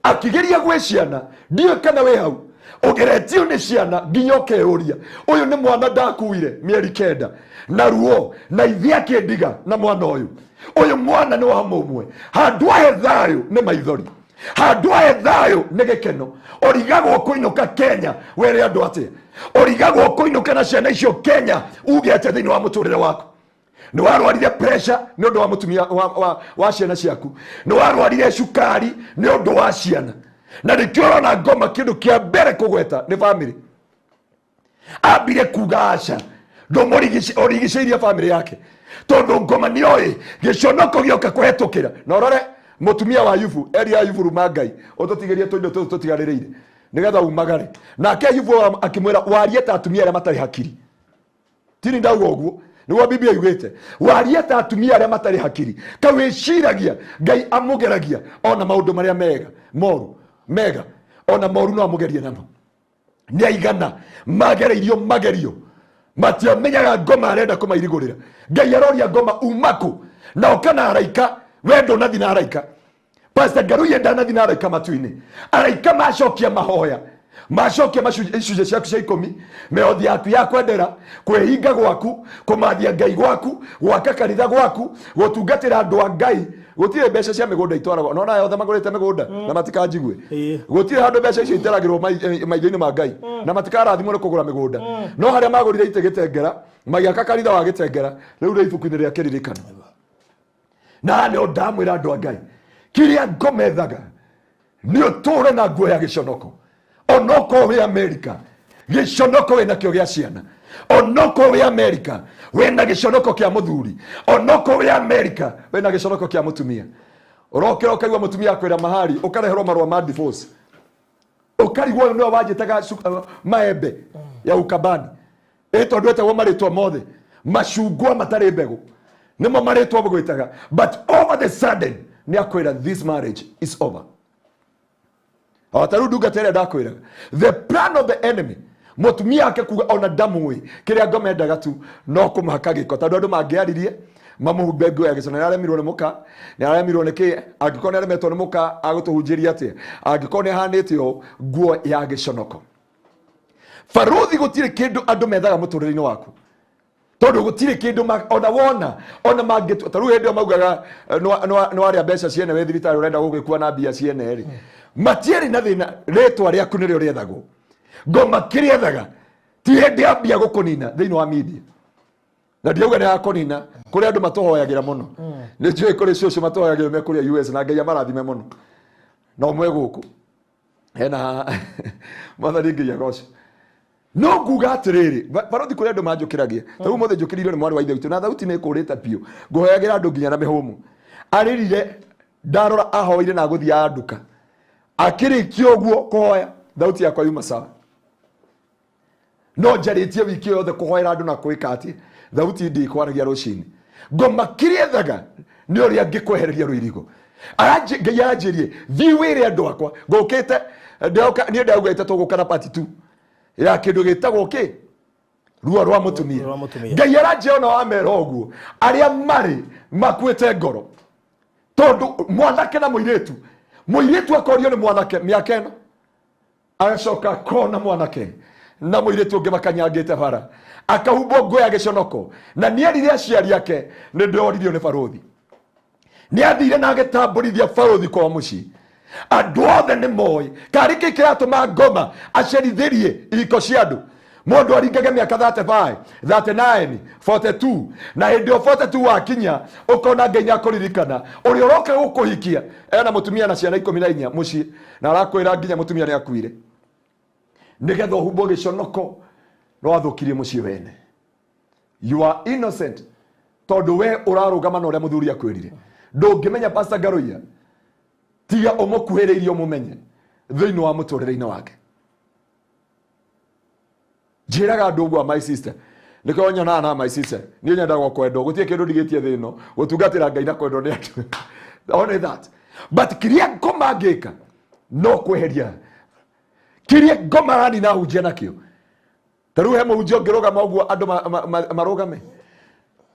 akĩgeria gwĩ ciana ndiũĩ kana wĩ hau ũgeretio nĩ ciana nginya ũkeũria ũyũ nĩ mwana ndakuire mĩeri 9 na ruo na ithi akĩndiga na mwana ũyũ mwana nĩ wa mũmwe handũ ahe thayũ nĩ maithori handũ ahe thayũ nĩ gĩkeno ũrigagwo kũinũka Kenya were andũ atĩa ũrigagwo kũinũka na ciana icio Kenya uge atĩa thĩinĩ wa mũtũrĩre waku nĩ warwarire pressure nĩ ũndũ wa mũtumia wa ciana ciaku nĩ warwarire cukari nĩ ũndũ wa ciana na nĩkĩo ũrona ngoma kĩndũ kĩa mbere kũgweta nĩ family ambire kuga aca ndũmũrigicĩirie family yake tondũ ngoma nĩoĩ gĩconoko gĩoka kũhetũkĩra na ũrore mũtumia wa Ayubu eria Ayubu Rumangai ũtũtigĩrie tũindo tũtũ tũtigarĩrĩire nĩgetha umagare nake Ayubu akĩmwĩra warie ta atumia arĩa matarĩ hakiri tini ndauga ũguo nĩguo Biblia yugĩte warie ta atumia arĩa matarĩ hakiri kawĩciragia Ngai amũgeragia ona maũndũ marĩa mega ona moru no amũgerie namo nĩ aigana magerio matiamenyaga ngoma arenda kũmairigũrĩra Ngai aroria ngoma umaku na okana araika wendo nathi na araika Pastor Garuye ndanathi na araika matu-inĩ araika macokia mahoya macokia icunjĩ ciaku cia 10 meothi yaku ya kwendera kwĩhinga gwaku kũmathia Ngai gwaku gwaka kanitha gwaku gũtungatĩra andũ a Ngai gũtirĩ mbeca cia mĩgũnda itwaragwo no nayo othe magũrĩte mĩgũnda na matikanjigue gũtirĩ handũ mbeca icio iteragĩrwo maitho-inĩ ma Ngai na matikarathimwo nĩ kũgũra mĩgũnda no harĩa magũrire ite Gĩtengera magiaka kanitha wa Gĩtengera rĩu rĩ ibuku-inĩ rĩa kĩririkano na nĩ ndamwĩra andũ a Ngai kĩrĩa ngomethaga nĩ ũtũũre na nguo ya gĩconoko onoko wĩ Amerika gĩconoko wĩ nakĩo gĩa ciana onoko wĩ Amerika wĩna gĩconoko kĩa mũthuri onoko wĩ Amerika wĩna gĩconoko kĩa mũtumia ũrokĩra ũkaigua mũtumia akwĩra mahari ũkareherwo marũa ma divorce ũkarigwo nĩwe wanjĩtaga maembe ya Ukambani tondũ etagwo marĩtwa mothe macungwa matarĩ mbegũ nĩmo marĩtwa gwĩtaga but over the sudden nĩ akwĩra this marriage is over Ataru duga tere ndakwĩraga the plan of the enemy mũtumia ake kuga ona ndamũĩ kĩrĩa ngomendaga tu no kũmũhaka gĩko tondũ andũ mangĩaririe mamũhumbe nguo ya gĩcono nĩaremirwo nĩ mũka nĩaremirwo nĩ kĩ angĩkorwo nĩaremetwo nĩ mũka agũtũhunjĩria atĩa angĩkorwo nĩahanĩte o nguo ya gĩconoko Faruthi gũtirĩ kĩndũ andũ methaga mũtũrĩre-inĩ waku tondũ gũtirĩ kĩndũ ona wona ona mangĩtua tarĩu hĩndĩ ĩyo maugaga nĩ warĩa mbeca ciene wĩ thibitarĩ ũrenda gũgĩkua na mbia ciene rĩ matiarĩ na thĩna rĩtwa rĩaku nĩrĩo rĩethagwo ngoma kĩrĩethaga ti hĩndĩ ya mbia gũkũnina thĩinĩ wa media na ndiauga nĩ ya kũnina kũrĩ andũ matũhoyagĩra mũno nĩ njũĩ kũrĩ cũcũ matũhoyagĩra me kũrĩa US na Ngai amarathime mũno no mwe gũkũ hena Mwathani Ngai agocwo no nguga atĩrĩrĩ Faruthi kũrĩ andũ manjũkĩragia tarĩu mothe njũkĩrĩirwo nĩ mwarĩ wa ithe witũ na thauti nĩ ĩkũrĩte biũ ngũhoyagĩra andũ nginya na mĩhũmũ arĩrire ndarora ahoire na gũthiaga nduka akĩrĩkia ũguo kũhoya thauti yakwa yuma sawa no njarĩtie wiki yothe kũhoera andũ na kwĩka atĩ thauti ndikwaragia rũcinĩ ngoma kĩrĩethaga nĩ ũrĩa ngĩkwehereria rũirigo Ngai anjĩrie thiĩ wĩre andũ akwa ngũkĩte niĩ ndaugĩte tũgũka na part 2 ya kĩndũ gĩtagwo kĩ ruo rwa mũtumia Ngai aranjĩra ona wamera ũguo arĩa marĩ makuĩte ngoro tondũ mwanake na mũirĩtu akorio nĩ mwanake mĩaka ĩno agacoka kona mwanake na mũirĩtu ũngĩ makanyangĩte bara akahumbwo nguo ya gĩconoko na nĩerire aciari ake nĩ ndoririo nĩ Faruthi nĩathire na agĩtambũrithia Faruthi kwa mũciĩ andũ othe nĩ moĩ karĩ kĩ kĩratũma ngoma acerithĩrie ihiko cia andũ mũndũ aringage mĩaka 35 39 42 na hĩndĩ o 42 wakinya ũkona Ngai nĩakũririkana ũrĩa ũroka gũkũhikia ena mũtumia na ciana 14 mũciĩ na arakwĩra nginya mũtumia nĩakuire nĩgetha ũhumbwo gĩconoko no athũkirie mũciĩ wene you are innocent tondũ we ũrarũgama na ũrĩa mũthuri akwĩrire ndũngĩmenya Pastor Garuya tiga ũmũkuhĩrĩirie ũmũmenye thĩinĩ wa mũtũrĩre-inĩ wake. Njĩraga andũ ũguo my sister, nĩkĩo nyonaga na my sister, niĩ nyendaga kwendwo, gũtirĩ kĩndũ ndigĩtie thĩ ĩno, gũtungatĩra Ngai na kwendwo nĩ andũ. Only that. But kĩrĩa ngoma ngĩka no kweheria. Kĩrĩa ngoma rani na hunjia nakĩo. Tarĩu he mũhunjia ũngĩrũgama ũguo andũ marũgame.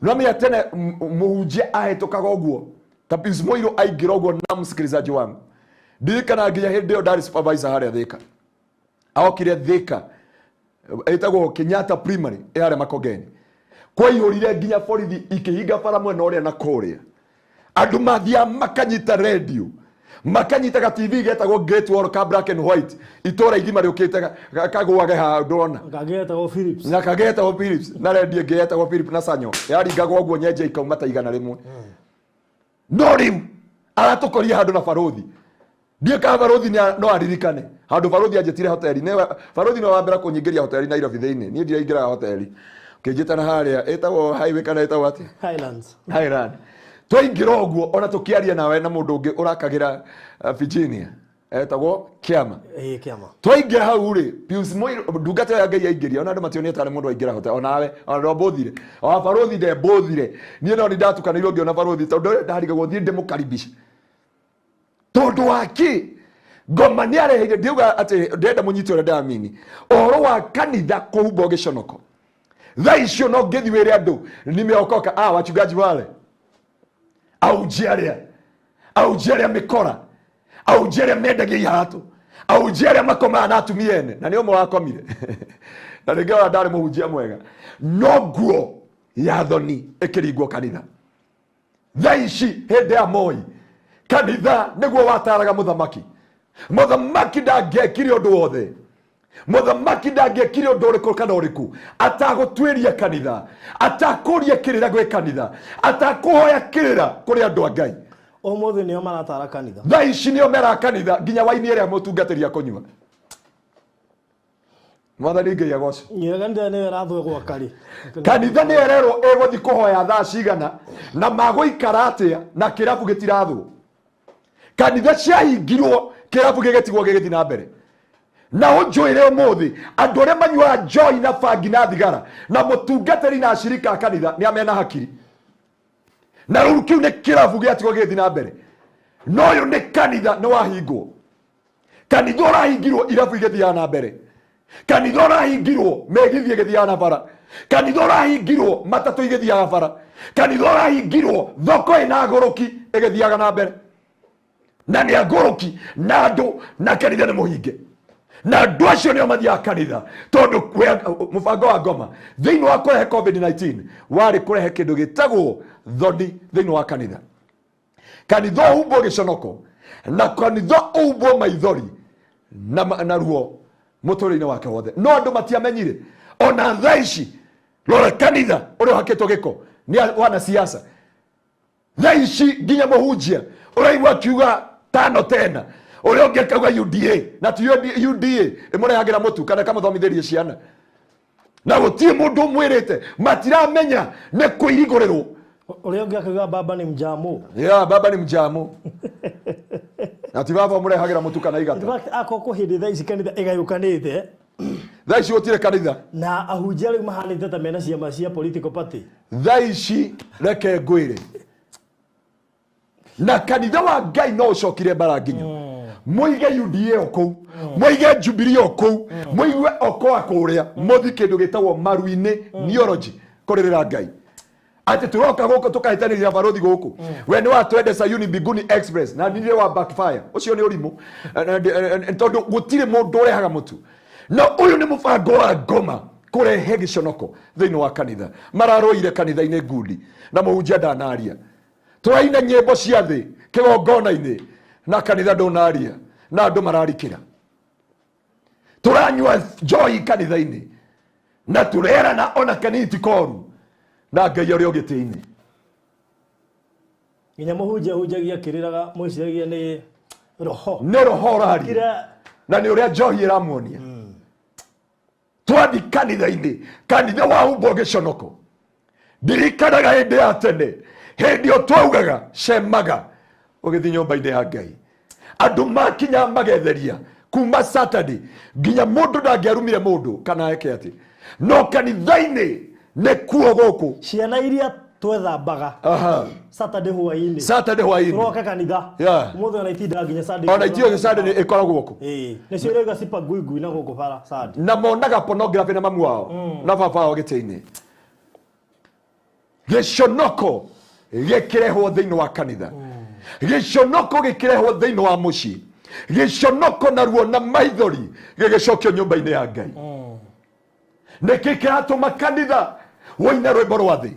Nĩwamenya tene mũhunjia ahĩtũkaga ũguo, ta Pius Mũirũ aingĩra ũguo na msikilizaji wangu. Ndirikana nginya hĩndĩ ĩyo ndarĩ supervisor harĩa Thika. Aokire Thika, etagwo Kenyatta Primary harĩa Makongeni. Kwaihũrire nginya borithi ikĩhinga bara mwena ũrĩa na kũrĩa. Andũ mathia makanyita radio, makanyita TV getagwo Great Wall ka black and white, itora igima rĩũkĩte kagwage ha ndona kagetagwo Philips, na kagetagwo Philips, na radio getagwo Philips na Sanyo yaringagwo ũguo nyenje ikauma ta igana rĩmwe. No rĩu aratũkoria handũ na barothi, ndiĩ ka barothi no aririkane handũ barothi anjĩtire hoteli, ne barothi no wambera kũnyingĩria hoteli Nairobi thĩinĩ, niĩ ndiraingĩra hoteli kĩnjĩtana harĩa etagwo highway kana etagwo ati Highland. Twaingĩra ũguo ona tũkĩaria nawe na mũndũ ũngĩ ũrakagira Virginia etagwo Kiama. Kiama. Twaingĩra hau rĩ, Pius Mũirũ ndungata ya Ngai yaingĩria, ona andũ mationire tarĩ mũndũ aingĩra hotel, onawe ona bothire o barothi de bothire, niĩ no ndatukanĩirwo ngĩona barothi tondũ ndarigagwo thiĩ ndĩmũkaribisha tondũ waki ngoma nĩ areheire. Ndiuga atĩ ndenda mũnyite ũrĩa ndamini ũhoro wa kanitha kũhumba gĩconoko. Thaa icio no ngĩthi wĩre andũ nimeokoka wachungaji wale au jeria mikora au jeria mendagia ihatu au jeria makoma na atumia ene na nĩo mũrakomire na nĩngĩona ndarĩ mũhunjia mwega. No nguo ya thoni ĩkĩringwo kanitha. Thaa ici hĩndĩ ya Moi kanitha nĩguo wataraga mũthamaki ndangĩekire ũndũ wothe, mũthamaki ndangĩekire ũndũ ũrĩkũ kana ũrĩkũ atagũtuĩria kanitha, atakũria kĩrĩra gwĩ kanitha, atakũhoya kĩrĩra kũrĩ andũ a Ngai. Ũmũthĩ nĩo maratara kanitha. Thaa ici nĩo mera kanitha nginya waini ĩrĩa mũtungatĩria kũnyua. Mwathani Ngai agocwo. Kanitha nĩyo ĩrathũgwo kari. Kanitha nĩ ererwo ĩgũthi kũhoya thaa cigana na magũikara atĩa na kĩrabu gĩtirathwo. Kanitha ciahingirwo kĩrabu gĩgĩtigwo gĩgĩthi na mbere. Na ũnjũĩre ũmũthĩ andũ arĩa manyuaga njohi na bangi na thigara na mũtungatĩri na ashirika a kanitha nĩ amena hakiri. Na rĩu kĩu nĩ kĩrabu gĩatigwo gĩgĩthi na mbere. No ũyũ nĩ kanitha nĩ wahingwo. Kanitha ũrahingirwo irabu igĩthiaga na mbere. Kanitha ũrahingirwo megithi ĩgĩthiaga na bara. Kanitha ũrahingirwo matatũ igĩthiaga bara. Kanitha ũrahingirwo thoko ĩna agũrũki ĩgĩthiaga na mbere. Na nĩ agũrũki na andũ na kanitha nĩ mũhinge. Na andũ acio nĩo mathiaga kanitha tondũ mũbango wa ngoma thĩinĩ wa kũrehe COVID-19 warĩ kũrehe kĩndũ gĩtagwo thoni thĩinĩ wa kanitha. Kanitha ũhumbwo gĩconoko na kanitha ũhumbwo maithori na ruo mũtũrĩre-inĩ wake wothe. No andũ matiamenyire ona thaa ici rora kanitha ũrĩa ũhakĩtwo gĩko nĩ wana siasa. Thaa ici nginya mũhunjia ũraigua akiuga tano tena, ũrĩa ũngĩ akauga UDA na ti UDA ĩmũrehagĩra mũtu kana kamũthomithĩrie ciana. Na gũtirĩ mũndũ ũmwĩrĩte, matiramenya nĩ kũirigũrĩrwo. Ũrĩa ũngĩ akauga baba ni mjamu. Baba ni mjamu. Na ti baba ũmũrehagĩra mũtu kana igata. In fact akoko hĩndĩ thaa ici kanitha ĩgayũkanĩte. Thaa ici gũtirĩ kanitha. Na ahunjia rĩu mahanĩte ta mena ciama cia political party. Thaa ici reke ngwĩre. Na kanitha wa Ngai no ũcokire mbara nginya. Mũige UDA okũu, mũige Jubilee okũu, mũigue okoa kũrĩa, mũthi kĩndũ gĩtagwo maru-inĩ neology kũrĩrĩra Ngai. Ati turoka gũkũ tũkahĩtanĩria barothi gũkũ. We nĩ watwende Sayuni Mbinguni Express na nĩrĩ wa backfire. Ũcio nĩ ũrimũ. Tondũ gũtirĩ mũndũ ũrehaga mũtu. Na ũyũ nĩ mũbango wa ngoma kũrehe gĩconoko thĩinĩ wa kanitha. Mararũire kanitha-inĩ ngundi na mũhunjia ndanaria. Tũraina nyĩmbo cia thĩ kĩgongona-inĩ na kanitha ndũnaria na andũ mararikĩra. Tũranyua njohi kanitha-inĩ na tũrerana ona kaniti koru na Ngai ũrĩa ũgĩtĩ-inĩ. Nginya mũhunjia hunjagia kĩrĩraga mwĩciragia nĩ roho. Nĩ roho ũraria na nĩ ũrĩa njohi ĩramuonia. Twathi kanitha-inĩ, kanitha wahumbwo gĩconoko. Ndirikanaga hĩndĩ ya tene, hĩndĩ ĩyo twaugaga cemaga ũgĩthi nyũmba-inĩ ya Ngai. Andũ makinya magetheria kuma Saturday nginya mundu ndangĩarumire mundu kana eke ati no kanitha-inĩ nĩ kuo gũkũ ciana iria twethambaga Saturday hwaĩ-inĩ turoka kanitha mũthĩ ona itinda nginya Sunday ona itio Sunday ĩkoragwo gũkũ nĩcio rĩga cipa ngui na gũkũ bara Sunday na monaga pornography na mamu wao na baba wao gĩtĩ-inĩ gĩconoko gĩkĩrehwo thĩinĩ wa kanitha gĩconoko gĩkĩrehwo thĩinĩ wa mũciĩ gĩconoko naruo na maithori gĩgĩcokio nyũmba-inĩ ya Ngai nĩkĩ kĩratũma kanitha woine rwĩmbo rwa thĩ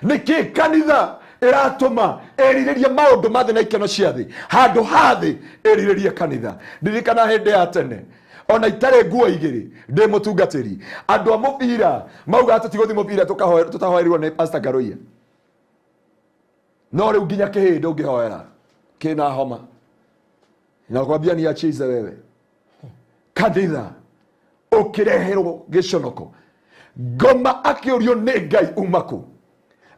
nĩkĩ kanitha ĩratũma ĩrirĩrie maũndũ ma thĩ na ikeno cia thĩ handũ ha thĩ ĩrirĩrie kanitha ndirikana hĩndĩ ya tene ona itarĩ nguo igĩrĩ ndĩ mũtungatĩri andũ a mũbira mauga tũtigũthiĩ mũbira tũtahoerirwo nĩ Pastor Garoia no rĩu nginya kĩhĩndĩ ũngĩhoera kĩna homa na kwambia ni achize wewe kanitha ũkĩreherwo gĩconoko ngoma akĩũrio nĩ Ngai umako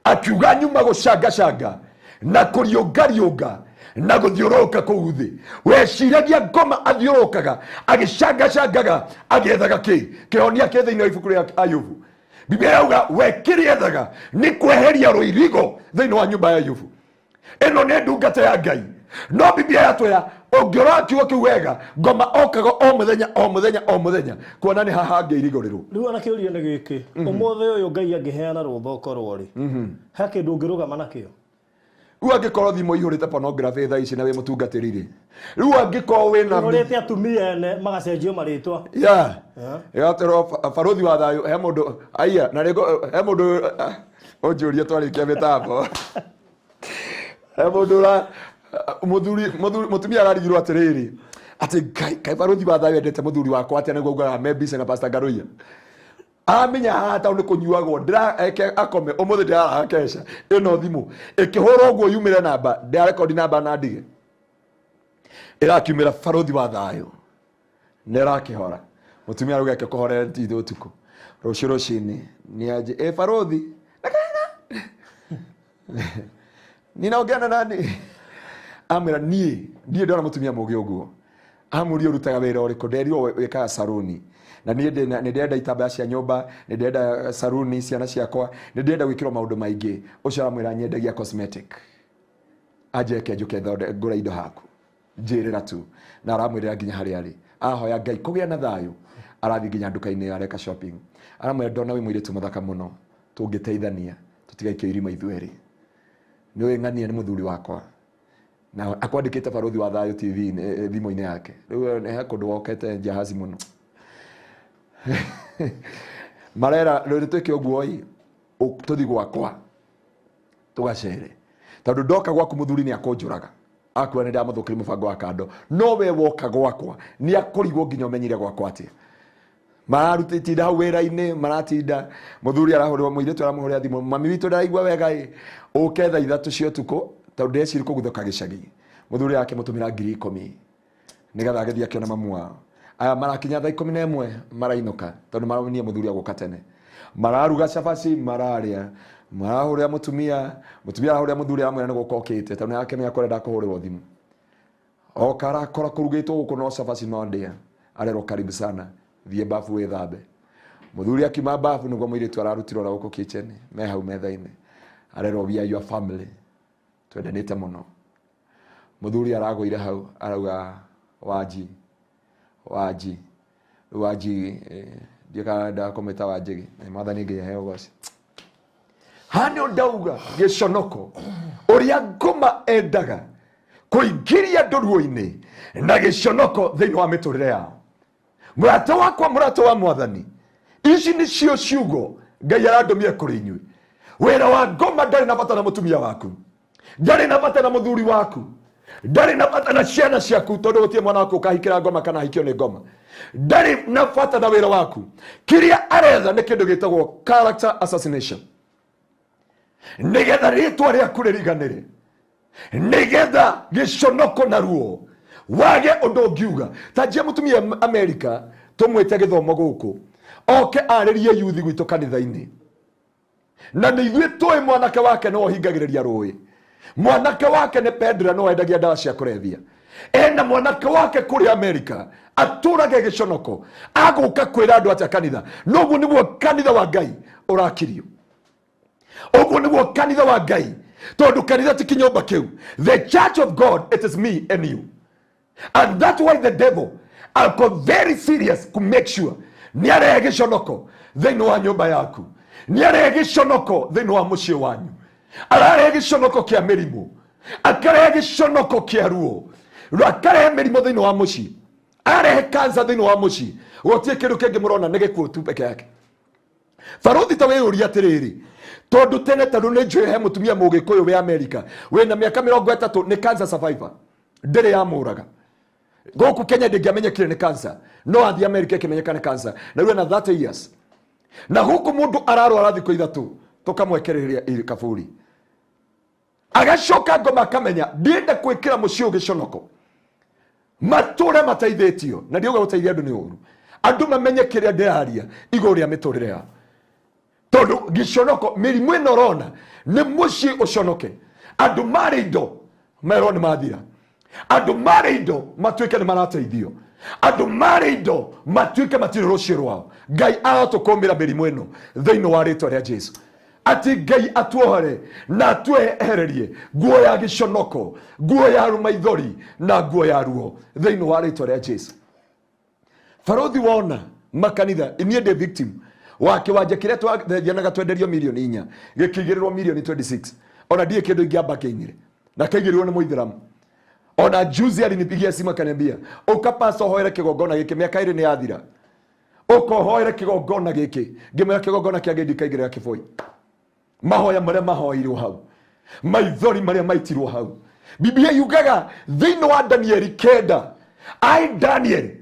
akiuga nyuma gũcangacanga na kũriũngariũnga na gũthiũrũrũka kũu thĩ weciragia ngoma athiũrũrũkaga agĩcangacangaga agĩethaga kĩhonia kĩ thĩinĩ wa ibuku rĩa Ayubu Biblia yauga we kĩrĩethaga nĩ kweheria rũirigo thĩinĩ wa nyũmba ya Ayubu ĩno nĩ ndungata ya Ngai no Biblia yatwĩra ũngĩrora kiugo kĩu wega ngoma okaga o mũthenya kuona nĩ haha ngĩirigũrĩrwo rĩu ona kĩũria nĩ gĩkĩ ũmũthĩ ũyũ Ngai angĩheana rũtha ũkorwo rĩ he kĩndũ ũngĩrũgama nakĩo rĩu angĩkorwo thimũ ihũrĩte pornography thaa ici na wĩ mũtungatĩri rĩ rĩu angĩkorwo wĩna ihũrĩte atumia ene magacenjio marĩtwa ĩgatĩrwo barothi wa thayũ he mũndũ aya na rĩgo he mũndũ ũnjũria twarĩkia mĩtambo he mũndũ mũtumia ararigirwo atĩrĩrĩ atĩ Ngai barothi wa thayũ endete mũthuri wakwa atĩ nĩguo augaga membice na Pastor Garoia amenya hata nĩ kũnyuagwo ndĩrake akome ũmũthĩ ndĩraraga kesha ĩno thimũ ĩkĩhũrwo ũguo yumĩre namba ndĩrarekodi namba na ndige ĩrakiumĩra barothi wa thayũ nĩ ĩrakĩhora mũtumia arauga kũhorera ithuĩ ũtukũ rũciũ rũcinĩ nĩanjĩ barothi ninaongea na nani amwĩra niĩ ndona mũtumia mũgĩ ũguo amũria ũrutaga wĩra ũrĩkũ nderirwo wĩkaga saruni na nĩ ndenda itambaya cia nyũmba nĩ ndenda saruni ciana ciakwa nĩ ndenda gwĩkĩrwo maũndũ maingĩ ũcio aramwĩra nyendagia cosmetic anjeke njũke ngũra indo haku njĩrĩra tu na aramwĩrĩra nginya harĩa arĩ ahoya Ngai kũgĩa na thayũ arathiĩ nginya nduka-inĩ areka shopping aramwĩra ndona wĩ mũirĩtu mũthaka mũno tũngĩteithania tũtigaikio irima ithuĩ erĩ nĩwe ng'ania nĩ mũthuri wakwa na akwandĩkĩte barothi wa thayũ TV thimũ-inĩ yake rĩu he kũndũ wokete jahazi mũno marera rĩu twĩke ũguo tũthi gwakwa tũgacere tondũ ndoka gwaku mũthuri nĩ akũnjũraga akuwa nĩ ndamũthũkĩria mũbango wa kando no we woka gwakwa nĩ akũrigwo nginya ũmenyire gwakwa atĩa mararutinda hau wĩra-inĩ maratinda mũthuri arahũrĩrwo mũirĩtu aramũhũrĩra thimũ mami witũ ndaraigua wega ũke thaa ithatũ cia ũtukũ tondũ ndeciri kũguthũka gĩcagi mũthuri yake mũtũmĩra 10,000 nĩgetha agĩthiĩ akĩona mamu wao aya marakinya thaa 11 marainũka tondũ maronie mũthuri agũka tene mararuga cabaci mararĩa marahũrĩra mũtumia arahũrĩra mũthuri aramwĩra nĩ gũka okĩte tondũ nĩakĩmenya kũrenda kũhũrĩrwo thimũ oka arakora kũrugĩtwo gũkũ no cabaci no ndĩa arerwo karibu sana thiĩ bafu wĩthambe mũthuri akiuma bafu nĩguo mũirĩtu ararutirwo gũkũ kitchen me hau metha-inĩ arerwo we are your family twendanĩte mũno mũthuri aragũire hau arauga Wanji ndiũka ndakũmĩta Wanjigi mwathani Ngai aheo goci hanĩ ndauga gĩconoko ũrĩa ngoma endaga kũingĩria ndũruo-inĩ na gĩconoko thĩinĩ wa mĩtũrĩre yao mũrata wakwa mũrata wa mwathani ici nĩcio ciugo Ngai arandũmire kũrĩ inyuĩ wĩra wa ngoma ndarĩ na bata na mũtumia waku ndarĩ na bata na mũthuri waku ndarĩ na bata na ciana ciaku tondũ gũtirĩ mwana waku ũkahikĩra ngoma kana ahikio nĩ ngoma ndarĩ na bata na wĩra waku kĩrĩa aretha nĩ kĩndũ gĩtagwo character assassination nĩgetha rĩtwa rĩaku rĩriganĩre nĩgetha gĩconoko na ruo wage ũndũ ũngiuga ta njia mũtumia Amerika tũmwĩte gĩthomo gũkũ oke arĩrie yuthi gwitũ kanitha-inĩ na nĩ ithuĩ tũĩ mwanake wake no hingagĩrĩria rũĩ mwanake wake nĩ Pedra no endagia ndawa cia kũrebia ena mwanake wake kuri Amerika aturage giconoko aguka kwira andu ati kanitha noguo niguo kanitha wa Ngai urakirio oguo niguo kanitha wa Ngai tondu kanitha ti kinyumba kiu. The church of God, it is me and you, and that's why the devil are very serious to make sure ni arehe giconoko thiini wa nyumba yaku, ni arehe giconoko thiini wa mucii wanyu, ararehe giconoko kia mirimu, akarehe giconoko kia ruo, akarehe mirimu thiini wa mucii, arehe kansa thiini wa mucii. Gutie kindu kingi murona ni gikuo tu peke yake. Faruthi ta weyuria atiriri tondu tene tondu ni njui he mutumia mugikuyu we Amerika wina miaka 30 ni cancer survivor ndiri ya muraga goku Kenya ndingiamenyekire ni cancer no athi Amerika ikimenyekana cancer na rwe na 30 years na huku mundu ararwara thiko ithatu tukamwekereria iri kaburi agacoka ngoma akamenya ndienda kwikira mucio giconoko mature mataithitio na ndiuga guteithia andu ni uru andu mamenye kiria ndiraria iguru ria miturire yao tondu giconoko mirimu ino rona ni muci uconoke andu mari indo mero ni mathira andu mari indo matuike ni marateithio andu mari indo matuike matire rucio rwao. Ngai aratukumira mirimu ino thiini wa ritwa ria Jesu ati Ngai atuohore na atwehererie nguo ya giconoko, nguo ya rumaithori na nguo ya ruo thiini wa ritwa ria Jesu. Faruthi wona makanitha inie de victim wa kiwanja kiria twathianaga twenderio milioni 4 gikigirirwo milioni 26 ona die kindu ingiamba kinyire na kaigirirwo ni muithiramu. Ona juzi alinipigia simu akaniambia ukapasa hoere kigongona giki miaka iri ni yathira ukohoere kigongona giki ngimera kigongona kia Ngai ndikaigirira kiboi mahoya maria mahoirwo hau maithori maria maitirwo hau. Biblia yugaga thiini wa Danieli 9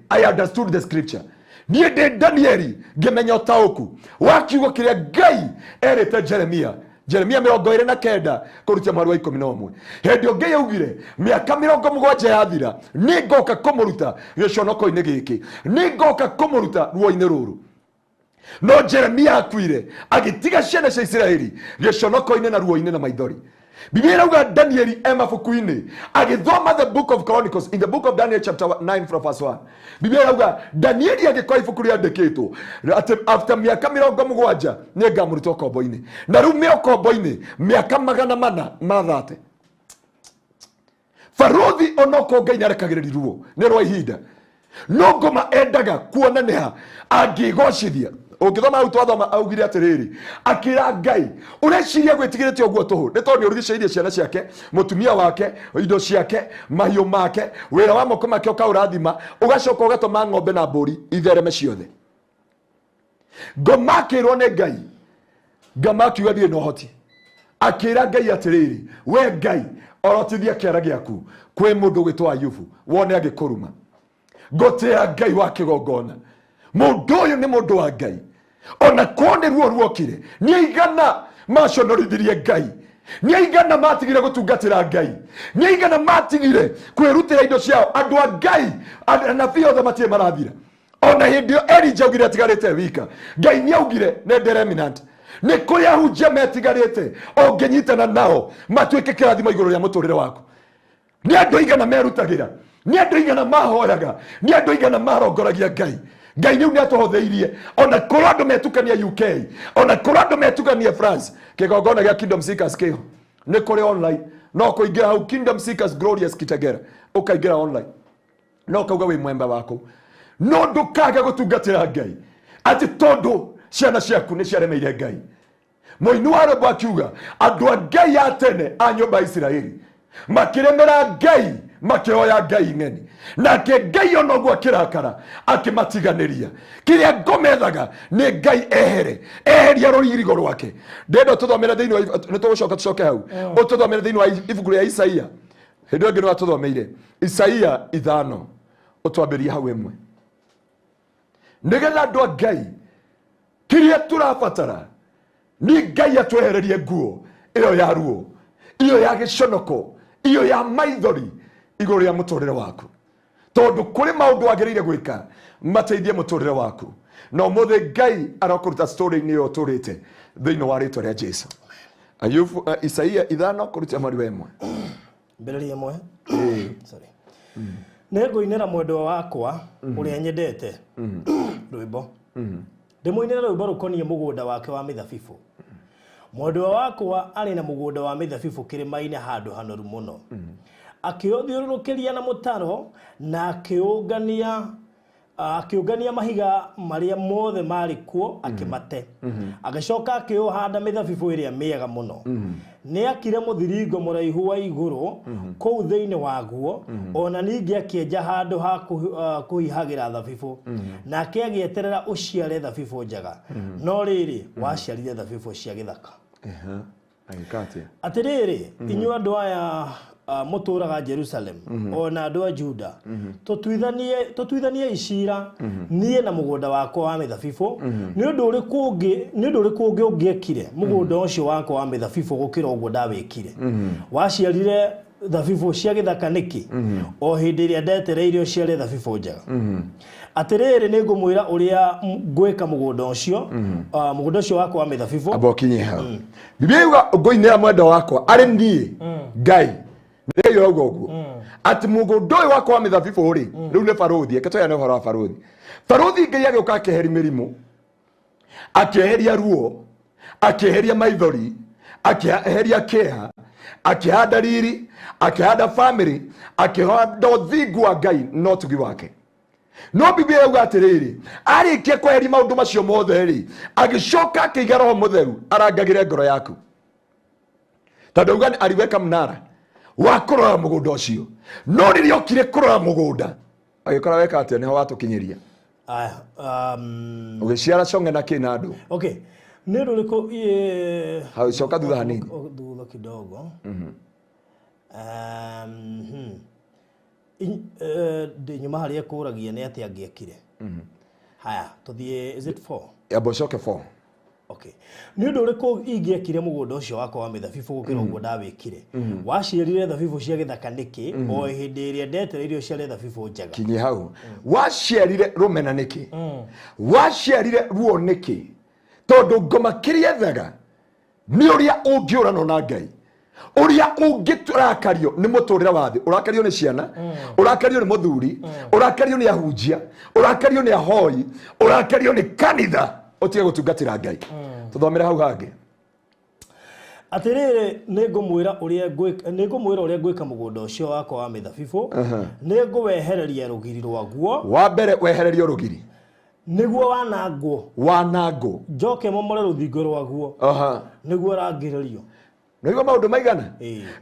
I understood the scripture. Niye de Danieli ngimenya utauku wakiugo kiria Ngai erete Jeremia 29 kurutia mwari wa 11 hendio Ngai augire miaka 70 yathira ningoka kumuruta giconoko-ini giki ningoka kumuruta ruo-ini ruru. No Jeremia akuire agitiga ciana cia Israeli giconoko-ini na ruo-ini na maithori. Biblia inauga Danieli mabuku-ini agithoma the book of Chronicles in the book of Daniel chapter 9 from verse 1. Biblia inauga Danieli agikwa ibuku riandikitwo ati after miaka 70 ni ngamuruta ukombo-ini na riu me ukombo-ini miaka 430. Faruthi onoko Ngai narekagiriri ruo ni rwa ihinda no ngoma endaga kuona niha angigocithia. Ukithoma au twathoma augire atiriri akira Ngai ureciria gwitigirite oguo tuhu ni tondu urigiceirie ciana ciake mutumia wake indo ciake mahiu make wira wa moko make ukaurathima ugacoka ugatoma ng'ombe na mburi ithereme ciothe. Ngomakirwo ni Ngai ngamakiuga thie no hoti akira Ngai atiriri we Ngai orotithia kiara giaku kwi mundu gwitwa Ayubu wone agikuruma ngotea Ngai wa kigongona mundu uyu ni mundu wa Ngai ona kone ruo ruokire ni igana maconorithirie Ngai ni igana matigire gutungatira Ngai ni igana matigire kwirutira indo ciao andu a Ngai anabii othe matie marathira ona hindio Elijah augire atigarite wika Ngai ni augire ne remnant ni kuri ahunjia metigarite ongenyitana nao matuike kirathimo iguru ria muturire waku. Ni andu igana merutagira ni andu igana mahoyaga ni andu igana marongoragia Ngai. Ngai ni atuhotheirie ona kuru andu metukania UK ona kuru andu metukania France kigongona gia Kingdom Seekers kiho ni kuri online no kuingira hau Kingdom Seekers Glorious Kitegera ukaingira online no kauga wi mwemba wako no ndukaga gutungatira Ngai ati tondu ciana ciaku ni ciaremeire Ngai. Muinu wa Rwanda akiuga andu a Ngai ya tene a nyumba Israeli makiremera Ngai makioya Ngai ng'eni nake Ngai onoguo akirakara akimatiganiria kiria ngomethaga ni Ngai eheria rũirigo rwake. Ndendo tuthomere thiini wa nitugucoka tucoke hau ututhomere thiini wa ibuku ria Isaia hindu ingi no tuthomeire Isaia 5 utwambiria hau imwe nigetha andu a Ngai kiria turabatara ni Ngai atwehererie nguo iyo ya ruo iyo ya giconoko iyo ya maithori iguru ria muturire waku tondu kuri maundu wagiriire gwika mateithie muturire waku no muthe Ngai arokuruta story ni yo turite thiini wa ritwa ria Jesu. Ayubu Isaia 5 kurutia mwari wa 1 mbere ria 1 sorry nego inera mwendo wakwa uria nyendete rwimbo ndimuinera rwimbo rukonie mugunda wake wa mithabibu. Mwendo wakwa ari na mugunda wa mithabibu kirimaine handu hanoru muno akiothiururukiria na mutaro na akiungania mahiga maria mothe mari kuo akimate agacoka akiohanda mithabibu iria miega muno ni akire muthiringo muraihu wa iguru kou thiini waguo ona ningi akienja handu ha kuhihagira thabibu na akieterera uciare thabibu njega no riri waciarire thabibu cia githaka agikatia atiriri inyu andu aya muturaga Jerusalem ona andu a Juda tutuithanie icira nie na mugunda wakwa wa mithabibu ni undu uriku ungi ungiekire mugunda ucio wakwa wa mithabibu gukira uguo ndawikire waciarire thabibu cia githaka niki o hindi iria ndetereirio ciare thabibu njega atiriri ni ngumwira uria ngwika mugunda ucio wakwa wa mithabibu abokinye ha Biblia yuga ngoinera mwendo wakwa ari nie Ngai ndio yogo ati mugunda uyu wakwa wa mithabibu ri riu ni baruthi eketoya ni horo wa baruthi Ngai agioka akeheri mirimu akeheria ruo akeheria maithori akeheria keha akihanda riri akihanda family akihanda uthingu wa Ngai no tugi wake no Biblia yuga atiriri arikia kweheri maundu macio mothe ri agicoka akiiga roho mutheru arangagire ngoro yaku tondu ugani aliweka mnara wa kurora mugunda ucio no riria okire kurora mugunda agikora weka atia niho watukinyiria aya ugiciara conge na kinadu okay ni ruriko ha coka thutha hanini thutha kidogo de nyuma haria kuragia ni atia angiekire haya tuthie is it 4 yabocoke 4 okay ni undu uriku ingiekire mugunda ucio wakwa wa mithabibu gukira uguo ndawikire waciarire thabibu cia githaka niki o hindi iria ndetereirio ciare thabibu njega kinyi hau waciarire rumena niki waciarire ruo niki tondu ngoma kiria ethaga ni uria ungiurana na Ngai uria ungiturakario ni muturira wathi urakario ni ciana urakario ni muthuri urakario ni ahunjia urakario ni ahoi urakario ni kanitha otige gutungatira Ngai tuthomera hau hangi atiriri ningumwira uria ngwika mugunda ucio wakwa wa mithabibu ninguwehereria rugiri rwaguo wa mbere wehererio rugiri niguo wanango njoke momore ruthingo rwaguo niguo rangiririo Niguo maundu maigana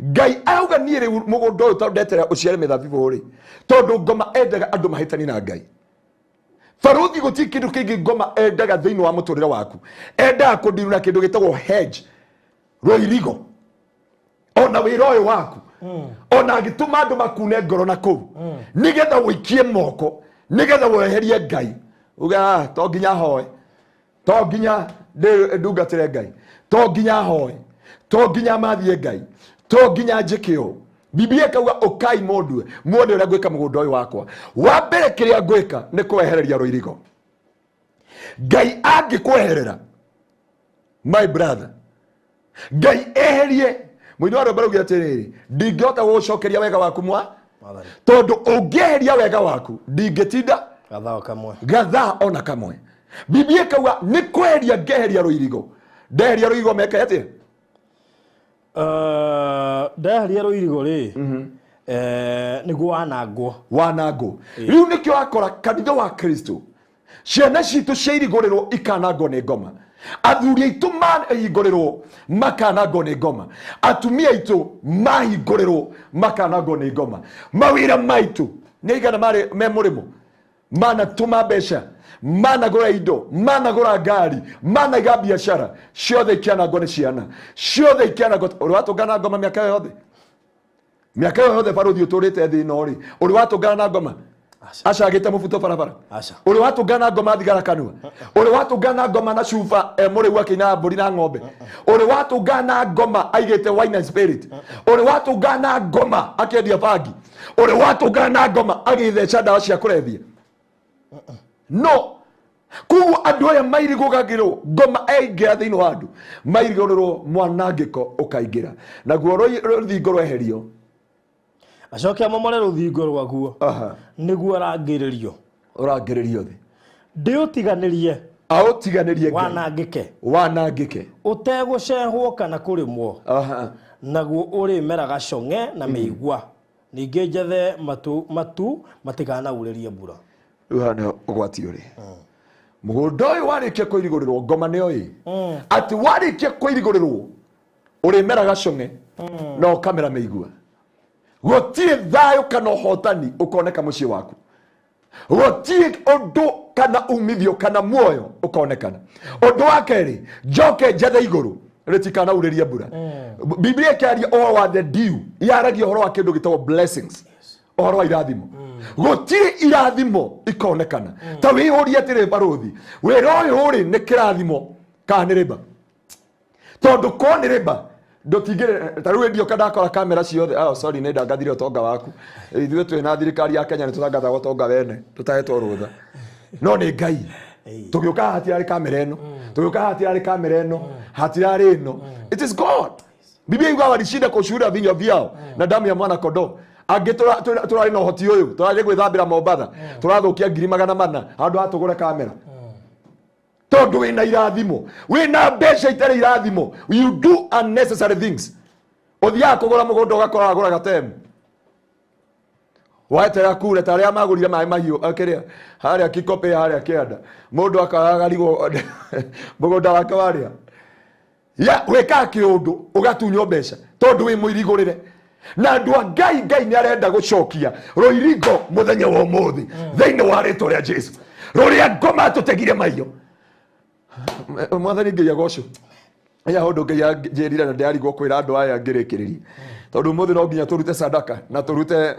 Ngai auga nie riu mugunda uyu tondu ndetere uciare mithabibu ri tondu ngoma endaga andu mahitani na Ngai Baruthi guti kindu kingi ngoma endaga thiini wa muturire waku endaga kundiru na kindu gitagwo hedge roirigo ona wira uyu waku ona agituma andu makune ngoro na kuu nigetha wikie moko nigetha weherie Ngai uga to nginya hoe to nginya ndungatire Ngai to nginya hoe to nginya mathie Ngai to nginya njikio Biblia kauga okai modwe uria gwika mugunda uyu wakwa wa mbere kiria gwika ni kwehereria roirigo Ngai angikweherera my brother Ngai eherie mwini wa robaru giatiriri ndingihota gucokeria wega waku mwa tondu ungiheria wega waku ndingitinda gathaa ona kamwe Biblia kauga ni kweheria ngeheria roirigo ndeheria roirigo meka atia ndaheria roirigo ri niguo wanango riu nikio akora kanitha wa Kristo ciana citu ciairigũrĩrwo ikanangwo nĩ ngoma athuri aitu mahingũrĩrwo makanangwo nĩ ngoma atumia aitu mahingũrĩrwo makanangwo nĩ ngoma mawĩra maitu nĩ igana marĩ me mũrĩmo manatũma mbeca managũra indo managũra ngari manaiga biacara ciothe ikianangwo nĩ ciana ciothe ikianangwo ũrĩ watũngana ngoma mĩaka yothe Baruthi ũtũrĩte thĩ ĩno rĩ ũrĩ watũngana na ngoma acagĩte mũbuto barabara ũrĩ watũngana ngoma thigara kanua ũrĩ watũngana ngoma na cuba mũrĩu akĩina mbũri na ng'ombe ũrĩ watũngana ngoma aigĩte wine and spirit ũrĩ watũngana ngoma akĩendia bangi ũrĩ watũngana ngoma agĩtheca ndawa cia kũrebia no kugu andu aya mairigũgagĩrwo ngoma aingĩra thĩinĩ wa andũ mairigũrĩrwo mwanangĩko ũkaingĩra naguo rũthingo rweherio acoke momore ruthingo rwaguo niguo arangiririo thi ndi utiganirie autiganirie wanangike utegucehwo kana kurimwo naguo uri meraga conge na meigua ninge njethe matu matikanauririe mbura uhane ugwati uri mugundo uyu warikia kuirigurirwo ngoma nio ati warikia kuirigurirwo uri meraga conge no kamera meigua gutire thayo kana hotani ukoneka mucii waku gutire undu kana umithio kana muoyo ukonekana undu wa keri njoke njethe iguru ritikana uririe mbura Biblia kiaria all wa the dew yaragia horo wa kindu gitagwo blessings horo wa irathimo gutire irathimo ikonekana ta wihurie atire baruthi wira uyu uri ni kirathimo kana ni riba tondu ko ni riba ndotingire taru ndio kadakora kamera ciothe sorry nenda ngathire utonga waku ithuĩ twĩ na thirikari ya Kenya nĩ tũtangatha utonga wene tũtahetwo rũtha no nĩ Ngai tũgĩũka hatirarĩ kamera ĩno tũgĩũka hatirarĩ kamera ĩno hatirarĩ ĩno it is God Biblia yuga walishinda kushuhudia vinywa vyao na damu ya mwana kondoo angĩ tũrarĩ na ũhoti ũyũ tũrarĩ gwĩthambĩra Mombatha tũrathũkia 400 handũ ha tũgũre kamera tondu wina irathimo wina mbeca itari irathimo you do unnecessary things othia kugura mugondo ugakora agura gatemu waitera kure taria magurire mai mahiu akiria haria kikope haria kianda mundu akagarigo mugondo wake waria ya weka kiundu ugatunyo mbeca tondu wi muirigurire na andu a Ngai ni arenda gucokia roirigo muthenya wa umuthi thiini wa ritwa ria Jesu roria ngoma tutegire maio mwathani Ngai agocwo ya hundu Ngai anjirire na ndiarigwo kwira andu aya ngirikiririe tondu muthi no nginya turute sadaka na turute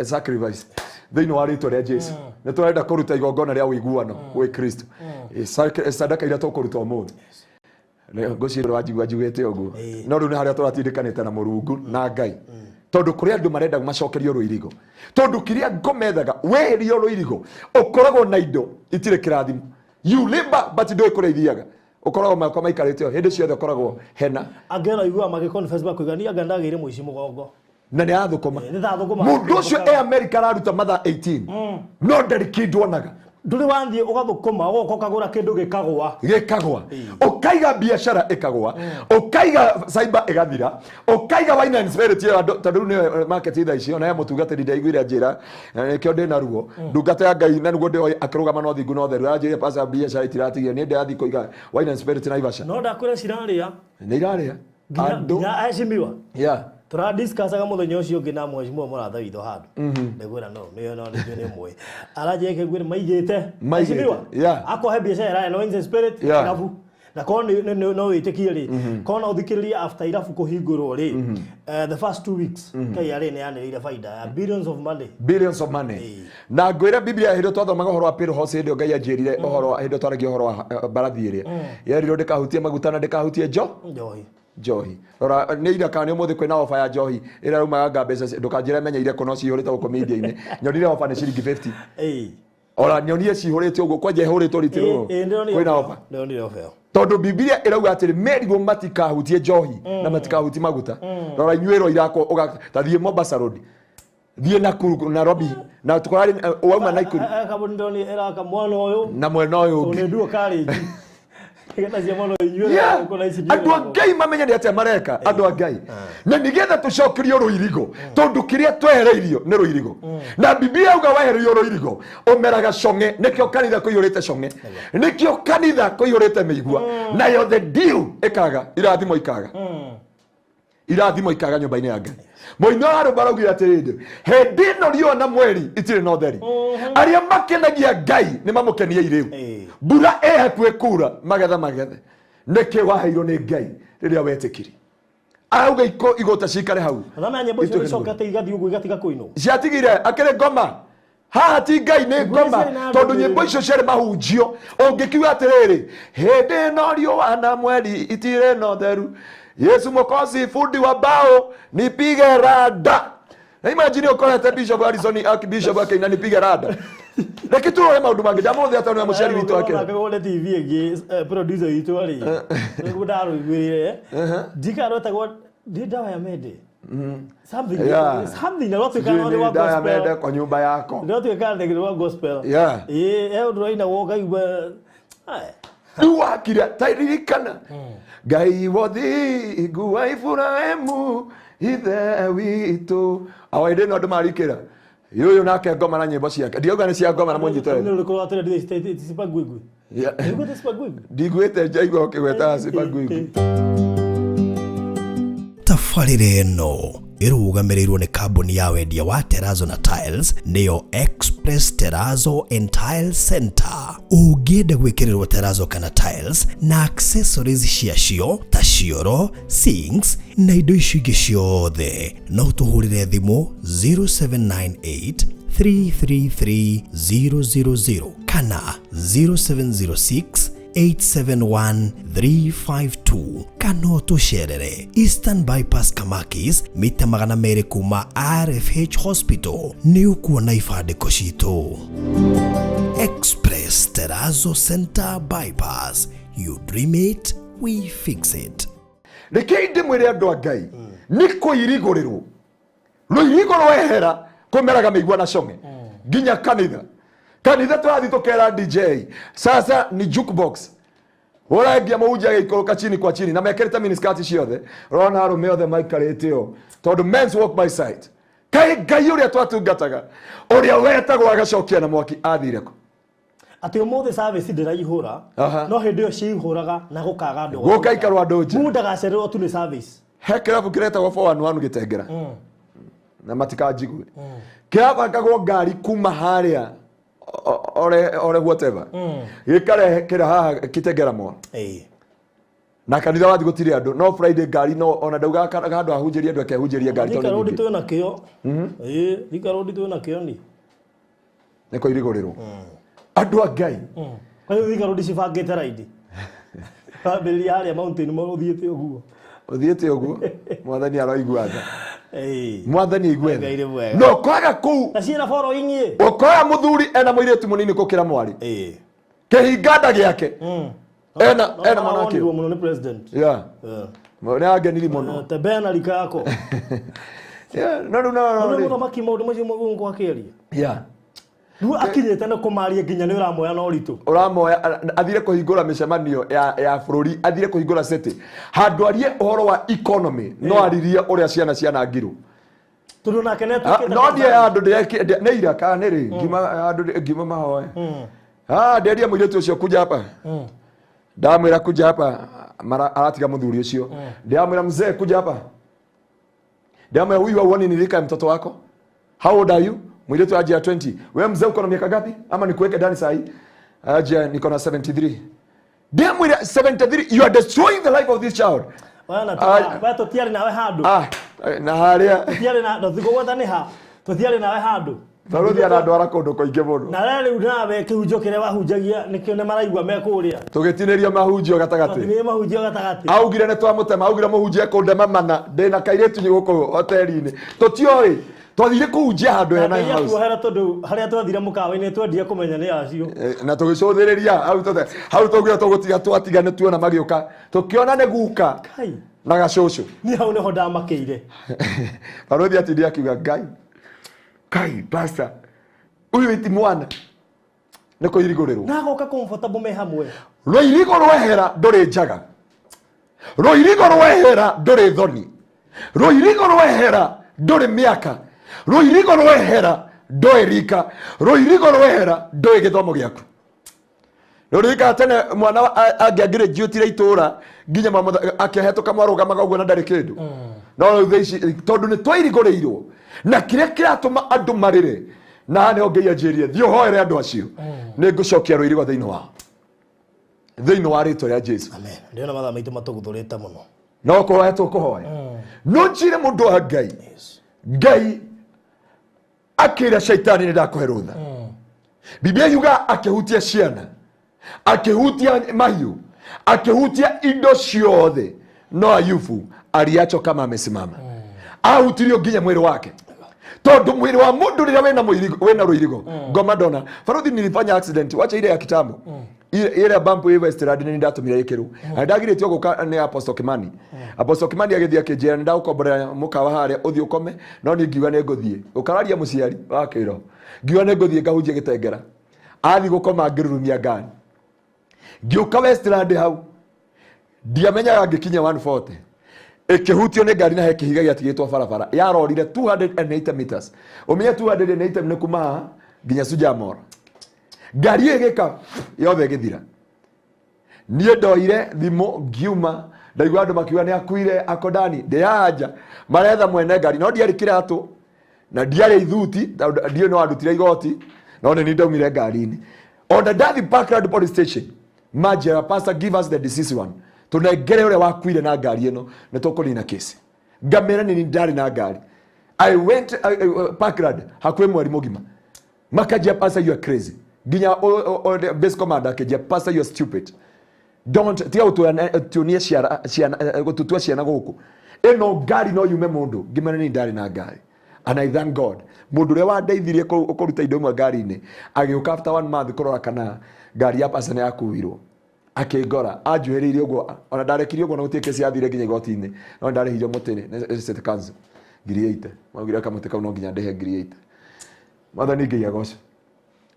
sacrifice thiini wa ritwa ria Jesu ni turenda kuruta igongona ria uiguano gwi Kristo sadaka ira tukuruta umuthi ngociro wajugete uguo no riu ni haria turatindikanite na Murungu na Ngai tondu kuri andu marenda macokerio ruirigo tondu kiria ngomethaga werio ruirigo ukoragwo na indo itire kirathimo you labor but do ikureithiaga ukoragwo makwa maikarite hindi ciothe ukoragwo hena angera igua magiconfess bakugania anga ndagire muici mugongo na ni athukuma mundu ucio America araruta mathaa 18 no ndari kindu onaga nduri wanthie ugathukuma ugoko kagura kindu gikagwa ukaiga biashara ikagwa ukaiga cyber igathira ukaiga wine and spirit ya tondu ni market ida icio na ya mutungatiri ndaiguire njira nikio ndina ruo ndungata ya Ngai na niguo ndio akirugama no thingu no theru anjire pasa biashara itiratigia ni ndathi kuiga wine and spirit na Ivasha no ndakwira ciraria ni iraria andu ya ashimiwa tura discuss aga muthenya ucio ungi na mwecimu muratha witho handu ndegwira no ni mwe araje kegwire maigite ashimiwa akohe biashara no in spirit nabu na kono no witikie ri kono uthikiriria after irafu kuhingurwo ri the first 2 weeks kai ari ne yanire faida billions of money na ngwira Biblia hindo twathomaga uhoro wa Peter Hose ndio Ngai anjirire uhoro hindo twaragia uhoro wa barathi iria yerirwo ndikahutie maguta na ndikahutie njohi ora ni ira kana umuthi kwina ofa ya njohi ira rumaga mbeca ndukanjira menya ire kono cihurite guko media-ini nyonire ofa ni ciringi 50 ora nyonire cihurite uguo kwanje ihurite ritiro kwina ofa ndionire ofa tondu Biblia irauga atiri merigo matikahutie njohi na matikahutie maguta ora inyuiro irako ugathathie Mombasa Road thie Nakuru Nairobi na tukorari wauma Nakuru kaboni ndoni era ka mwana uyu na mwana uyu unenduo college andu a Ngai mamenyane atia mareka andu a Ngai na nigetha tucokerio ruirigo tondu kiria twehereirio ni ruirigo na Biblia uga wehereirio ruirigo umeraga conge nikio kanitha kuiyurite conge nikio kanitha kuiyurite meigua na yo the deal ikaga irathimo ikaga nyumba-ini ya Ngai moino haru baraugira atirinde hindi no rio na mweri itire no theri aria makenagia Ngai ni mamukenie iriu mbura hakuhe kura magethe niki waheirwo ni Ngai riria wetikiri arauga igota cikare hau na nyembo icio icokete igathi uguo igatiga kuinwo ciatigire akire ngoma haha ti Ngai ni ngoma tondu nyimbo icio ciari mahunjio ungikiuga atiriri hindi no rio na mweri itire no theru Yesu Mwokozi fundi wa bao nipige rada. Na imagine ukorete Bishop Harrison Archbishop akaina nipige rada. Na kitu ro maundu mangi jamothe atano ya muciari witu wake. Na kagole TV egi producer witu ari. Ngudaro igwire. Dikaro tagwa ndawa ya mede. Something na watu kana wale wa gospel kwa nyumba yako. Ndio tu kana ndio wa gospel. Ndio ina woga iba. Dua kira tairirikana. Gai wothi guwa Ibrahimu ithe witu. Awaide no ndumarikira. Yoyo nake ngoma na nyimbo ciake. Ndioga ni cia ngoma na munyitore. Ndio ko atira ndi sipagwigwi. Ndio sipagwigwi. Ndigwete jaigwa ukigweta sipagwigwi. Tafarire no irugamirĩirwo nĩ kambuni ya wendia wa Terrazzo na Tiles nĩyo Express Terrazzo and Tile Center. Ũngĩenda gwĩkĩrĩrwo Terrazzo kana Tiles na accessories ciacio ta cioro, sinks na indo icio ingĩ ciothe, no tũhũrĩre thimũ 0798 333 000 kana 0706 871-352 kana tucerere Eastern Bypass Kamakis mita 200 kuma RFH Hospital ni ukuona ifandĩko citũ. Express Terrazzo Center Bypass, you dream it, we fix it. Reke ndĩmwĩre andũ a Ngai nĩ kũirigũrĩrwo rũirigo rwehera kũmeraga mĩigua na cong'e nginya kanitha twathi tukera DJ sasa ni jukebox orangia muja ikoroka chini kwa chini na mekereta miniskati ciothe rona arume othe maikarite o tondu men's walk by sight kai Ngai uria twatungataga uria wetagwo agacokia na mwaki athire ko ati umothe service ndiraihura no hindi yo ciihuraga na gukaga andu gukaikarwa andu nje mundu agacererwo tu ni service hekera bukireta wa 411 gitengera na matikajigue kiaba kagwo ngari kuma haria ore whatever gikare kira haha kitengera mo na kanitha wathi gutire andu no Friday ngari no ona ndauga andu ahunjirie andu akehunjirie ngari tondu rodi tu na kio dika rodi tu na kio ni neko irigoriro andu a Ngai kwa hiyo dika rodi cibangite raidi beli haria mountain mo uthiete uguo mwathani aroigua tha mwathani igwethe no kwaga kuu na ciena following ye okoya muthuri ena muiritu munini gukira mwari kihinganda giake ena manake muno ni president mwana ageniri muno tebena lika yako no makimo macio magungu akeria nu akinyete na kumaria nginya ni uramoya no ritu uramoya athire kuhingura micemanio ya bururi athire kuhingura city handu arie uhoro wa economy no aririe uria ciana ngiru tundu nake ne no die andu ne ira ka ne ri ngima andu ngima mahoe nderia muiritu ucio kuja hapa ndamwira kuja hapa mara aratiga muthuri ucio ndamwira mzee kuja hapa ndamwira huyu auoni nilika mtoto wako how old are you mwiletu aje 20 wewe mzee uko na miaka gapi ama nikuweke ndani saa hii aje niko na 73 ndamwira 73 you are destroying the life of this child wana to tiari nawe handu na haria tiari na ndothigo gwatha ni ha to tiari nawe handu baruthi ana ndwara kundu koinge muno na rĩu nawe kĩhunjio kĩrĩa wahunjagia nĩkĩo nĩ maraigua me kũrĩa tũgĩtinĩria mahunjio gatagatĩ nĩ mahunjio gatagatĩ augire nĩ twamũtema augire mũhunjia kũndema mana ndĩna kairĩtu gũkũ hoteli-inĩ tũtioĩ twathire kũhunjia handũ hena house tuohera tondũ harĩa twathire mũkawa-inĩ twendie kũmenya nĩ acio na tũgĩcũthĩrĩria hau tũgire tũgũtiga twatigane tuona magĩũka tũkĩona nĩ guka na gacũcũ niĩ hau nĩho ndamakĩire baruthi atindĩ akiuga Ngai pastor uyu iti mwana niko irigorero nagoka comfortable me hamwe roirigo rwehera nduri njaga roirigo rwehera nduri thoni roirigo rwehera nduri miaka roirigo rwehera ndoi rika roirigo rwehera ndoi githomo giaku rorika tene mwana angiangire jiotire itura nginya mama akiahetoka marugamaga uguo na ndari kindu no theici tondu ni twairigoreirwo na kire kiratuma andu marire na ne ongeia njirie thio hoere andu acio ni ngucokia roirigo thiini wa rito ya Jesu amen ndiona matha maitu matuguthurite muno no ko wetu kuhoya no njire mundu wa Ngai Ngai akira shaitani ni ndakuhe rutha Biblia yuga akihutia ciana akihutia mahiu akihutia indo ciothe no Ayubu aliacho kama amesimama ahutirio nginya mwili wake tondu mwili wa mundu rira wena roirigo ngoma ndona faruthi nilifanya accident wacha ile ya kitambo ire bump ĩyo Westland nĩ ndatumire ĩkĩru na ndagirĩtio gũka nĩ Apostle Kimani Apostle Kimani agĩthiĩ akĩnjĩra nĩ ndagũkomborera mũkawa harĩa ũthiĩ ũkome no niĩ ngiuga nĩ ngũthiĩ ũkararia mũciari wakĩro ngiuga nĩ ngũthiĩ ngahunjie gĩtengera athi gũkoma ngĩrurumia ngari ngiũka Westland hau ndiamenyaga ngĩkinya 140 ĩkĩhutio nĩ ngari na he kĩhiga gĩatigĩtwo barabara yarorire 280 meters ũmenye 280 nĩ kuma nginya Sujamora ngari ĩgĩka yothe ĩgĩthira niĩ ndoire thimo ngiuma ndaigua andũ makiuga nĩ akuire akodani ndĩyaja maretha mwene ngari no ndiarĩ kĩratũ na ndiarĩ ithuti ndiĩ no andutire igoti no nĩ ndaumire ngari-inĩ ona ndathi Parkland police station major pastor give us the deceased one tunengere ũrĩa wakuire na ngari ĩno nĩ tũkũnina kesi ngamera nĩ ndarĩ na ngari I went Parkland hakuhĩ mweri mũgima makajia pastor you are crazy ginya base commander akejia pastor you are stupid don't tiga utuonie ciana gututua ciana guku eno ngari no yume mundu ngimana ni ndari na ngari and I thank God mundu ũrĩa wandeithirie kũruta indo imwe ngari-inĩ agĩũka after 1 month kũrora kana ngari ya pastor nĩ yakuirwo akĩngora anjuhĩrĩirie ũguo ona ndarekirie ũguo na gũtirĩ kesi yathire nginya igoti-inĩ no ndarehirio mũtĩ state council ngiri 8 maugire kamũtĩ kau no nginya ndehe ngiri 8 mathani Ngai agoca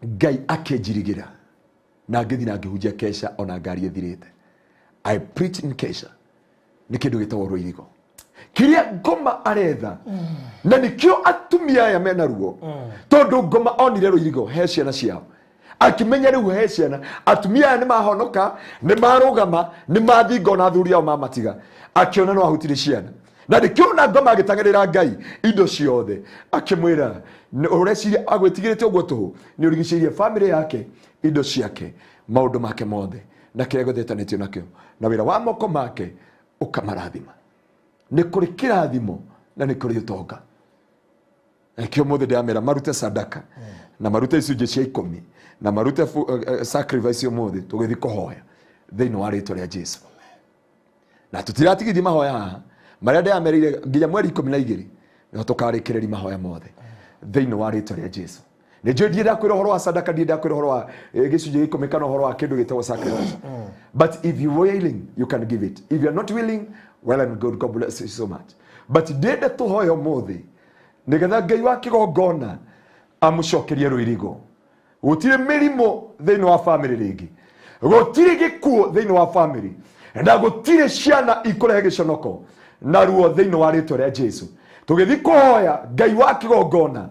Ngai akĩnjirigĩra na ngĩthi na ngĩhunjia Kesha ona ngari ĩthirĩte I preach in Kesha nĩ kĩndũ gĩtagwo Rũirigo kĩrĩa ngoma aretha na nĩkĩo atumia aya mena ruo tondũ ngoma onire Rũirigo he ciana ciao akimenya rĩu he ciana atumia aya nĩ mahonoka nĩ marũgama nĩ mathinga na athuri ao mamatiga akiona no ahutire ciana na nĩkĩo na ngoma agĩtang'ĩrĩra Ngai indo ciothe akĩmwĩra ũreciria agwĩtigĩrĩte ũguo tũhũ nĩ ũrigicĩirie family yake indo ciake maũndũ make mothe na kĩrĩa gũthetanĩtio nakĩo na wĩra wa moko make ũkamarathima nĩ kũrĩ kĩrathimo na nĩ kũrĩ ũtonga kĩo mũthĩ ndĩramera marute sadaka na marute icunjĩ cia 10 na marute sacrifice ũmũthĩ tũgĩthiĩ kũhoya thĩinĩ wa rĩĩtwa rĩa Jesũ na tũtiratigithia mahoya haha marĩa ndĩramerĩire nginya mweri 12 no tũkarĩkĩrĩria mahoya mothe thĩinĩ wa rĩĩtwa rĩa Jesũ nĩ njũĩ ndakwĩra ũhoro wa sadaka ndakwĩra ũhoro wa gĩcunjĩ 10 kana ũhoro wa kĩndũ gĩtagwo sacrifice but if you willing you can give it if you are not willing well and good God bless you so much but ndĩenda tũhoya ũmũthĩ nĩgetha Ngai wa kĩgongona amũcokerie Rũirigo gũtirĩ mĩrimũ thĩinĩ wa family rĩngĩ gũtirĩ gĩkuũ thĩinĩ wa family na gũtirĩ ciana ikũrehe gĩconoko na ruo thĩinĩ wa rĩĩtwa rĩa Jesũ tũgĩthiĩ kũhoya Ngai wa kĩgongona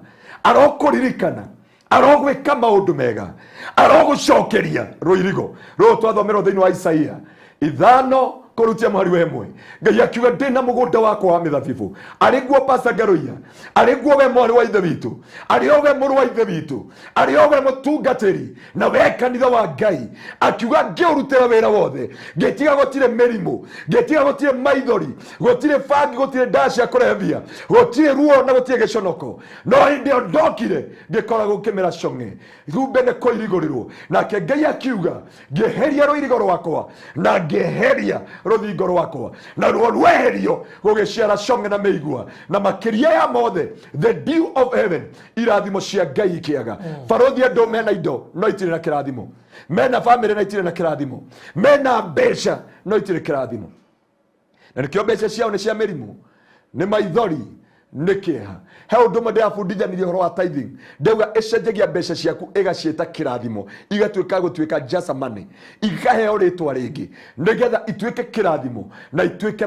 arokũririkana arogwĩka maũndũ mega arogũcokeria Rũirigo rũũ twathomerwo thĩinĩ wa Isaia 5 kũrutia mwari wa 1 Ngai akiuga ndĩna mũgũnda wakwa wa mĩthabibũ arĩ guo Pastor Ngaroia arĩ guo we mwarĩ wa ithe witũ arĩ o we mũrũ wa ithe witũ arĩ o we mũtungatĩri na we kanitha wa Ngai akiuga ngĩũrutĩra wĩra wothe ngĩtiga gũtirĩ mĩrimũ ngĩtiga gũtirĩ maithori gũtirĩ bangi gũtirĩ ndawa cia kũrebia gũtirĩ ruo na gũtirĩ gĩconoko no hĩndĩ ĩyo ndokire ngĩkora gũkĩmera cong'e rumbe nĩ kũirigũrĩrwo nake Ngai akiuga ngĩeheria Rũirigo rwakwa na ngĩeheria rũthingo rwakwa na ruo rweherio gũgĩciara cong'e na mĩigua na makĩria ya mothe the dew of heaven irathimo cia Ngai ikĩaga barothi andũ mena indo no itirĩ na kĩrathimo mena family na itirĩ na kĩrathimo mena mbeca no itirĩ kĩrathimo na nĩkĩo mbeca ciao nĩ cia mĩrimũ nĩ maithori nĩ kĩeha he ũndũ ũmwe ndĩrabundithanirie ũhoro wa tithing ndauga ĩcenjagia mbeca ciaku ĩgaciĩta kĩrathimo igatuĩka gũtuĩka just money ikaheo rĩtwa rĩngĩ nĩgetha ituĩke kĩrathimo na ituĩke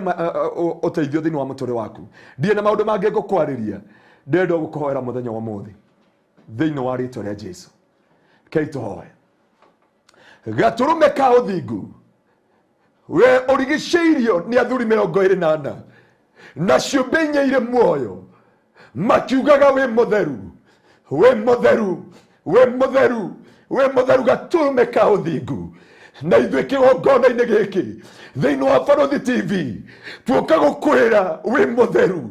ũteithio thĩinĩ wa mũtũũrĩre waku ndirĩ na maũndũ mangĩ ngũkwarĩria ndĩrenda gũkũhoera mũthenya wa ũmũthĩ thĩinĩ wa rĩtwa rĩa Jesũ kei tũhoe gatũrũme ka ũthingu we ũrigicĩirio nĩ athuri 24 na ciũmbe inya muoyo makiugaga we mũtheru we mũtheru we mũtheru we mũtheru gatũrũme ka ũthingu na ithuĩ kĩgongona-inĩ gĩkĩ thĩinĩ wa Barothi TV tuoka gũkwĩra we mũtheru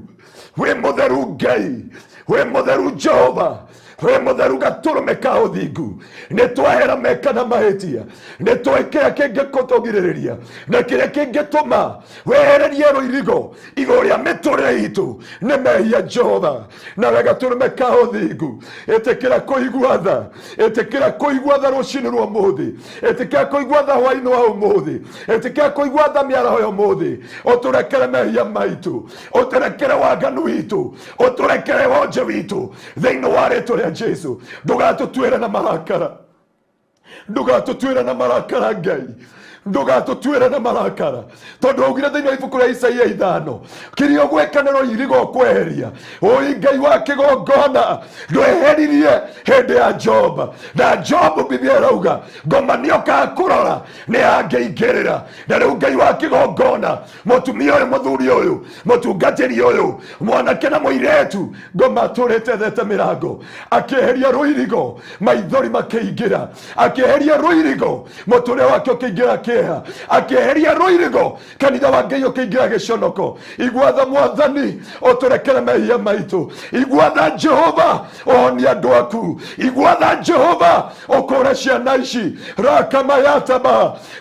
Ngai we mũtheru Jehova we mutheru gaturume ka uthingu ni twahera meka na mahitia ni twekea kenge kutogiriria na kire kenge tuma wehererie ruirigo igoria miturire itu ni mehia Jehova na we gaturume ka uthingu etekira kuiguatha rucini rwa muthi etekira kuiguatha hwaini wa umuthi etekira kuiguatha miaraho ya umuthi uturekere mehia maitu uturekere waganu witu uturekere wonje witu thiini wa ritwa ria Jesu ndugatutwire na marakara Ngai ndugatutwire na marakara tondu ugire thiini wa ibuku ria Isaia 5 kirio gwekaniro irigo kweheria oi Ngai wa kigongona ndweheririe hindi ya Job na Job Biblia rauga ngoma nioka kurora ni angeingirira na riu Ngai wa kigongona mutumia uyu muthuri uyu mutungatiri uyu mwanake na muiretu ngoma turite thete mirango akiheria ruirigo maithori makiingira akiheria ruirigo muture wake ukiingira akiheria ruirigo kanitha wa Ngai ukiingira giconoko igwatha Mwathani uturekere mehia maitu igwatha Jehova ohonia andu aku igwatha Jehova ukure ciana ici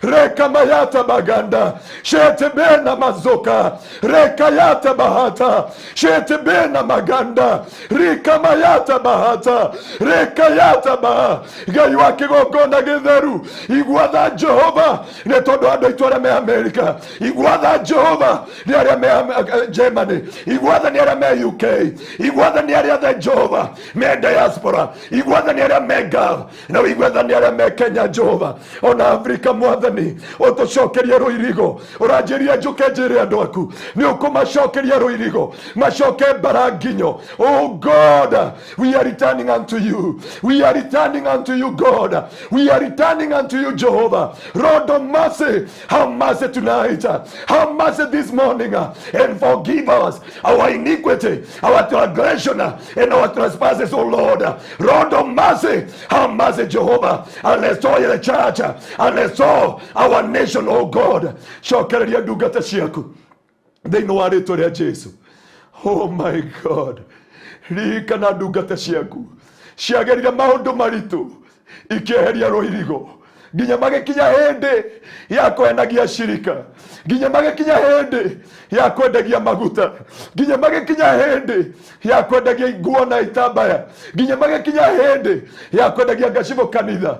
rekamayata baganda shetebena mazoka rekayata bahata shetebena maganda rikamayata bahata rekayata ba Ngai wa kigongona githeru igwatha Jehova ne tondu andu aitu aria me America igwatha Jehova ni aria me Germany igwatha ni aria me UK igwatha ni aria the Jehova me diaspora igwatha ni aria me Gav na igwatha ni aria me Kenya Jehova ona Africa Mwathani utucokeria ruirigo uranjiria njuke njire andu aku ni ukumacokeria ruirigo macoke baranginyo. Oh God, we are returning unto you, God, we are returning unto you Jehovah. Lord of mercy, have mercy tonight, have mercy this morning, and forgive us our iniquity, our transgression, and our trespasses, oh Lord. Lord of mercy, have mercy Jehovah, and restore the church, and restore our nation, oh God. Shokeria ndungata ciaku thiini wa ritwa ria Jesu. Oh my God, ririkana ndungata ciaku ciagerire maundu maritu ikieheria ruirigo nginya magikinya hindi ya kwenagia shirika, nginya magikinya hindi ya kwendagia maguta, nginya magikinya hindi ya kwendagia nguo na itambaya, nginya magikinya hindi ya kwendagia gacibo kanitha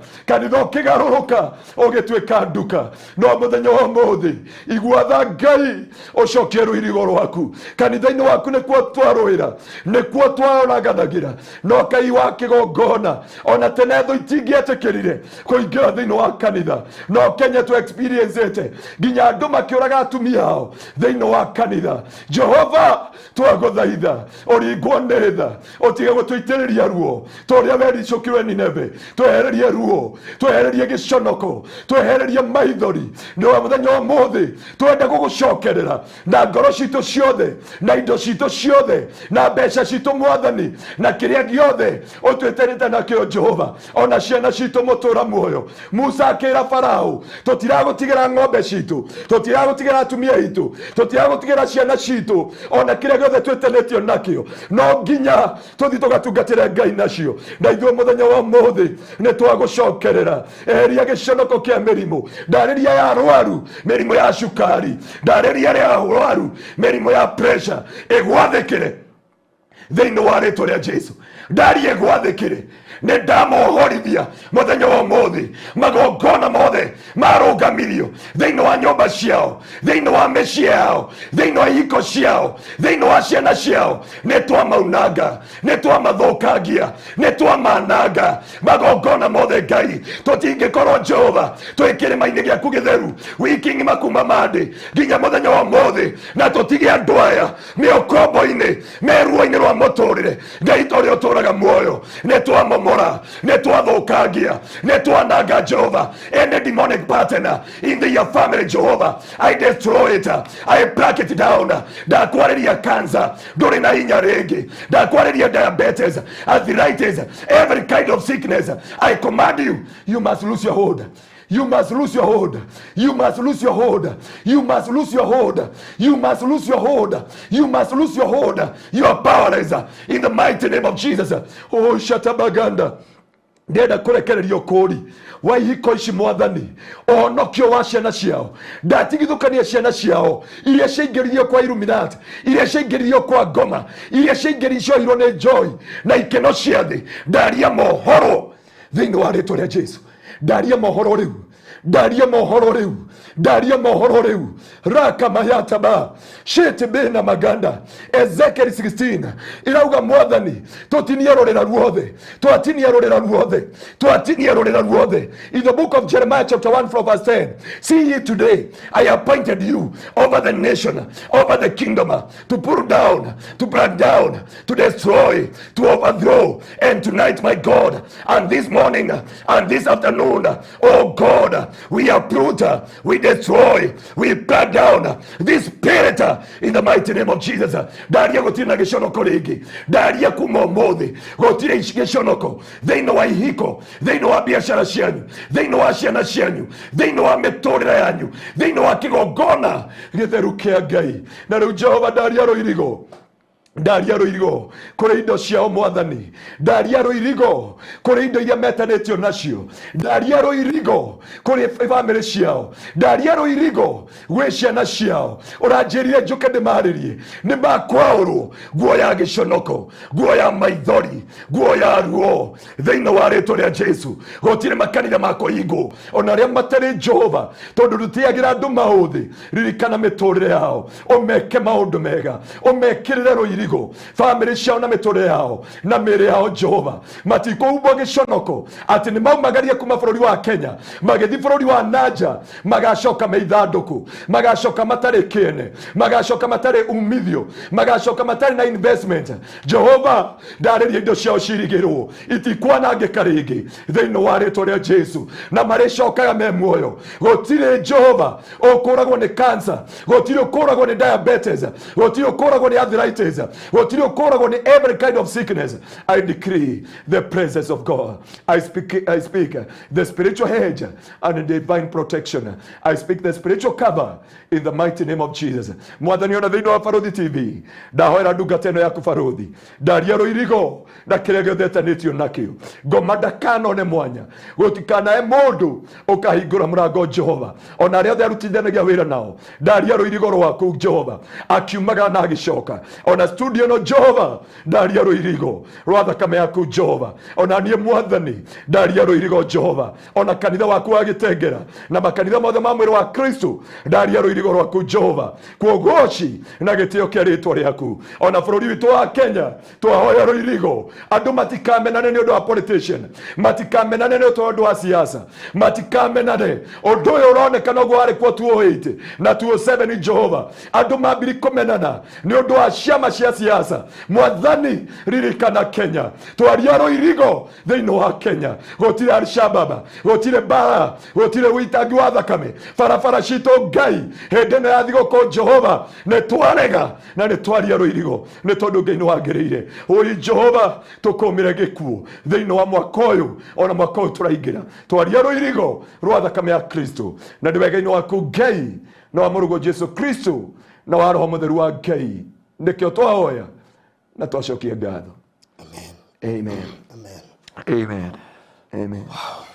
ukigaruruka ugitwika nduka. No muthenya wa muthi igwatha Ngai ucokie ruirigo rwaku kanitha-ini waku nikuo twarwira, nikuo twaraganagira. No Ngai wa kigongona ona tene thu itingietikirire kuingira thiini wa kanitha, no Kenya to experience it nginya andu makiuraga atumia ao thiini wa kanitha. Jehova twaguthaitha uringwo ni tha utige gutwitiriria ruo toria wericukirwe Nineve, twehererie ruo, twehererie giconoko, twehererie maithori. Ni wa muthenya wa muthi twende gugucokerera na ngoro citu ciothe na indo citu ciothe na mbeca citu Mwathani na kiria giothe utwiterite nakio Jehova, ona ciana citu mutura muoyo. Musa akira Farao tutiragutigira ng'ombe citu, tutiragutigira atumia itu, tutiragutigira ciana citu, ona kiria giothe twetanetio nakio no nginya tuthi tugatungatire Ngai nacio. Na ithuĩ muthenya wa muthi ni twagucokerera eheria giconoko kia mirimu, ndariria ya arwaru, mirimu ya cukari, ndariria ya arwaru, mirimu ya pressure igwathikire thiini wa ritwa ria Jesu. Ndari igwathikire ni ndamohorithia muthenya wa muthi magongona mothe marungamirio thiini wa nyumba ciao, thiini wa mĩciĩ yao, thiini wa ihiko ciao, thiini wa ciana ciao. Ni twamaunanga, ni twamathukangia, ni twamananga magongona mothe Ngai. Tutingikorwo Jehova twi kĩrĩma-inĩ gĩaku gĩtheru wiki ng'ima kuma mandi nginya muthenya wa muthi, na tutige andu aya mĩũkombo-inĩ meruo-inĩ rwa mũtũrĩre Ngai toria ũtũraga muoyo. Ni twamomora, ni twathukangia, ni twananga Jehova. Any demonic pattern in your family Jehova, I destroy it, I break it down. Ndakwariria cancer nduri na hinya ringi, ndakwariria diabetes, arthritis, every kind of sickness. I command you, you must lose your hold. You must lose your hold. You must lose your hold. You must lose your hold. You must lose your hold. You must lose your hold. You are powerless in the mighty name of Jesus. Oh, shatabaganda. Ndenda kurekererio kuri wa ihiko ici mwathani onokio wa ciana ciao ndatigithukania ciana ciao iria ciaingĩririo kwa Illuminati, iria ciaingĩririo kwa ngoma, iria ciaingĩririo nĩ joy na ikeno cia thĩ. Ndaria mohoro thĩinĩ wa rĩtwa rĩa Jesu. Ndaria mohoro rĩu, ndaria mohoro rĩu, ndaria mohoro rĩu. Raka mayataba shete bena maganda. Ezekiel 16 irauga mwathani tutinie rorera ruothe, twatinie rorera ruothe, twatinie rorera ruothe. In the book of Jeremiah chapter 1 from verse 10, see ye today I appointed you over the nation, over the kingdom, to pull down, to break down, to destroy, to overthrow. And tonight, my God, and this morning and this afternoon, oh God, we uproot, we destroy, we break down this spirit in the mighty name of Jesus. Daria gotiri na gĩconoko rĩngĩ, daria kuma ũmũthĩ gotiri gĩconoko thĩinĩ wa ihiko, thĩinĩ wa biacara cianyu, thĩinĩ wa ciana cianyu, thĩinĩ wa mĩtũrĩre yanyu, thĩinĩ wa kĩgongona gĩtheru kĩa Ngai. Na rĩu Jehova daria rũirigo, ndaria rũirigo kũrĩ indo ciao mwathani, ndaria rũirigo kũrĩ indo iria metanĩtio nacio, ndaria rũirigo kũrĩ bamĩrĩ ciao, ndaria rũirigo gwĩ ciana ciao. Ũranjĩrire njũke ndĩmarĩrie nĩ makwaũrwo nguo ya gĩconoko, nguo ya maithori, nguo ya ruo thĩinĩ wa rĩtwa rĩa Jesu. Gũtirĩ makanitha ma kũhingwo ona arĩa matarĩ Jehova, tondũ ndũtiagĩra andũ maũthĩ. Ririkana mĩtũrĩre yao, ũmeke maũndũ mega, ũmekĩrĩre rũirigo family ciao na mĩtũrĩre yao na mĩĩrĩ yao. Jehova matikuumbwo gĩconoko atĩ nĩ maumagarie kuma bũrũri wa Kenya magĩthiĩ bũrũri wa nanja, magacoka meithandũku, magacoka matarĩ kĩene, magacoka matarĩ umithio, magacoka matarĩ na investment. Jehova ndarĩria indo ciao cirigĩrwo itikwanangĩka rĩngĩ thĩinĩ wa rĩtwa rĩa Jesu, na marĩcokaga me muoyo. Gũtirĩ Jehova ũkũragwo nĩ cancer, gũtirĩ ũkũragwo nĩ diabetes, gũtirĩ ũkũragwo nĩ arthritis, gũtirĩ ũkũragwo nĩ every kind of sickness. I decree the presence of God. I speak the spiritual hedge and the divine protection. I speak the spiritual cover in the mighty name of Jesus. Mwathani ona thĩinĩ wa Barũthi TV ndahoera ndungata ĩno yaku Barũthi, ndaria rũirigo na kĩrĩa gĩothe etanĩtio nakĩo. Ngoma ndakanone mwanya, gũtikanae mũndũ ũkahingũra mũrango Jehova ona arĩa othe arutithanagia wĩra nao. Ndaria rũirigo rwaku Jehova akiumaga na agĩcoka ona studio no Jehova, ndaria rũirigo rwa thakame yaku Jehova. Ona niĩ mwathani ndaria rũirigo Jehova ona kanitha waku wa Gĩtengera na makanitha mothe ma mwĩrĩ wa Kristo, ndaria rũirigo rwaku Jehova kuogoci na gĩtĩo kĩa rĩtwa rĩaku. Ona bũrũri witũ wa Kenya twahoya rũirigo, andũ matikamenane nĩ ũndũ wa politician, matikamenane nĩ ũndũ wa siasa, matikamenane. Ũndũ ũyũ ũronekana ũguo harĩ kwa 208 na 207 Jehova, andũ mambiri kũmenana nĩ ũndũ wa ciama cia siasa. Mwathani ririkana Kenya, twaria rũirigo thĩinĩ wa Kenya. Gũtirĩ Al-Shabab, gũtirĩ bara, gũtirĩ wĩitangi wa thakame barabara citũ Ngai hĩndĩ ĩno ya thigũkũ Jehova nĩ twarega na nĩ twaria rũirigo nĩ tondũ Ngai nĩ wagĩrĩire. Ũi Jehova tũkũmĩre gĩkuũ thĩinĩ wa mwaka ũyũ ona mwaka ũyũ tũraingĩra, twaria rũirigo rwa thakame ya Kristo na ndĩwega-inĩ waku Ngai na wa mũrũgũ Jesu Kristo na wa Roho Mũtheru wa Ngai. Nĩkĩo twahoya na twacokia ngatho. Amen. Amen. Amen. Amen. Amen. Wow.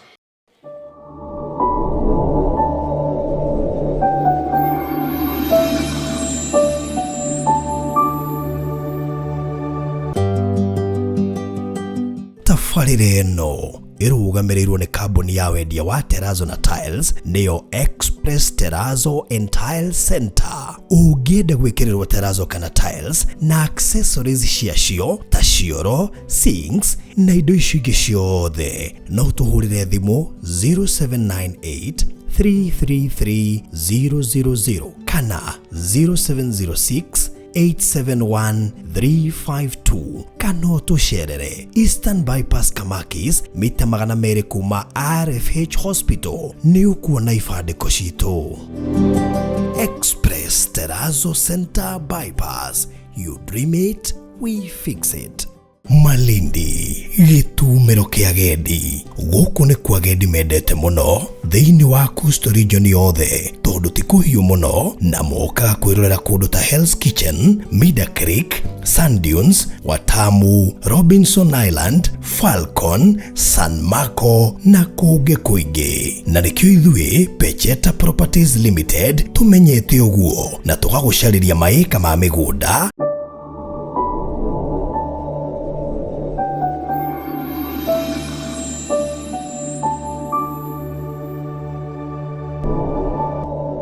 Tafarĩra ĩno ĩrũgamĩrĩirwo nĩ kambuni ya wendia wa Terrazzo na Tiles nĩyo Express Terrazzo and Tile Center. Ũngĩenda gwĩkĩrĩrwo Terrazzo kana Tiles na accessories ciacio ta cioro, sinks na indo icio ingĩ ciothe, no tũhũrĩre thimũ 0798 333 000 kana 0706 871 352 kana tũcerere Eastern Bypass Kamakis mita 200 kuma RFH Hospital. Nĩ ũkuona ibandĩko citũ. Express Terrazzo Center Bypass, you dream it, we fix it. Malindi, gĩtumĩro kĩa agendi. Gũkũ nĩ kwa agendi mendete mũno thĩinĩ wa Coastal region yothe, tondũ ti kũhiũ mũno na mokaga kwĩrorera kũndũ ta Hell's Kitchen, Mida Creek, Sand Dunes, Watamu, Robinson Island, Falcon, San Marco na kũngĩ kũingĩ. Na nĩkĩo ithuĩ Pecheta Properties Limited tũmenyete ũguo na tũgagũcarĩria maĩka ma mĩgũnda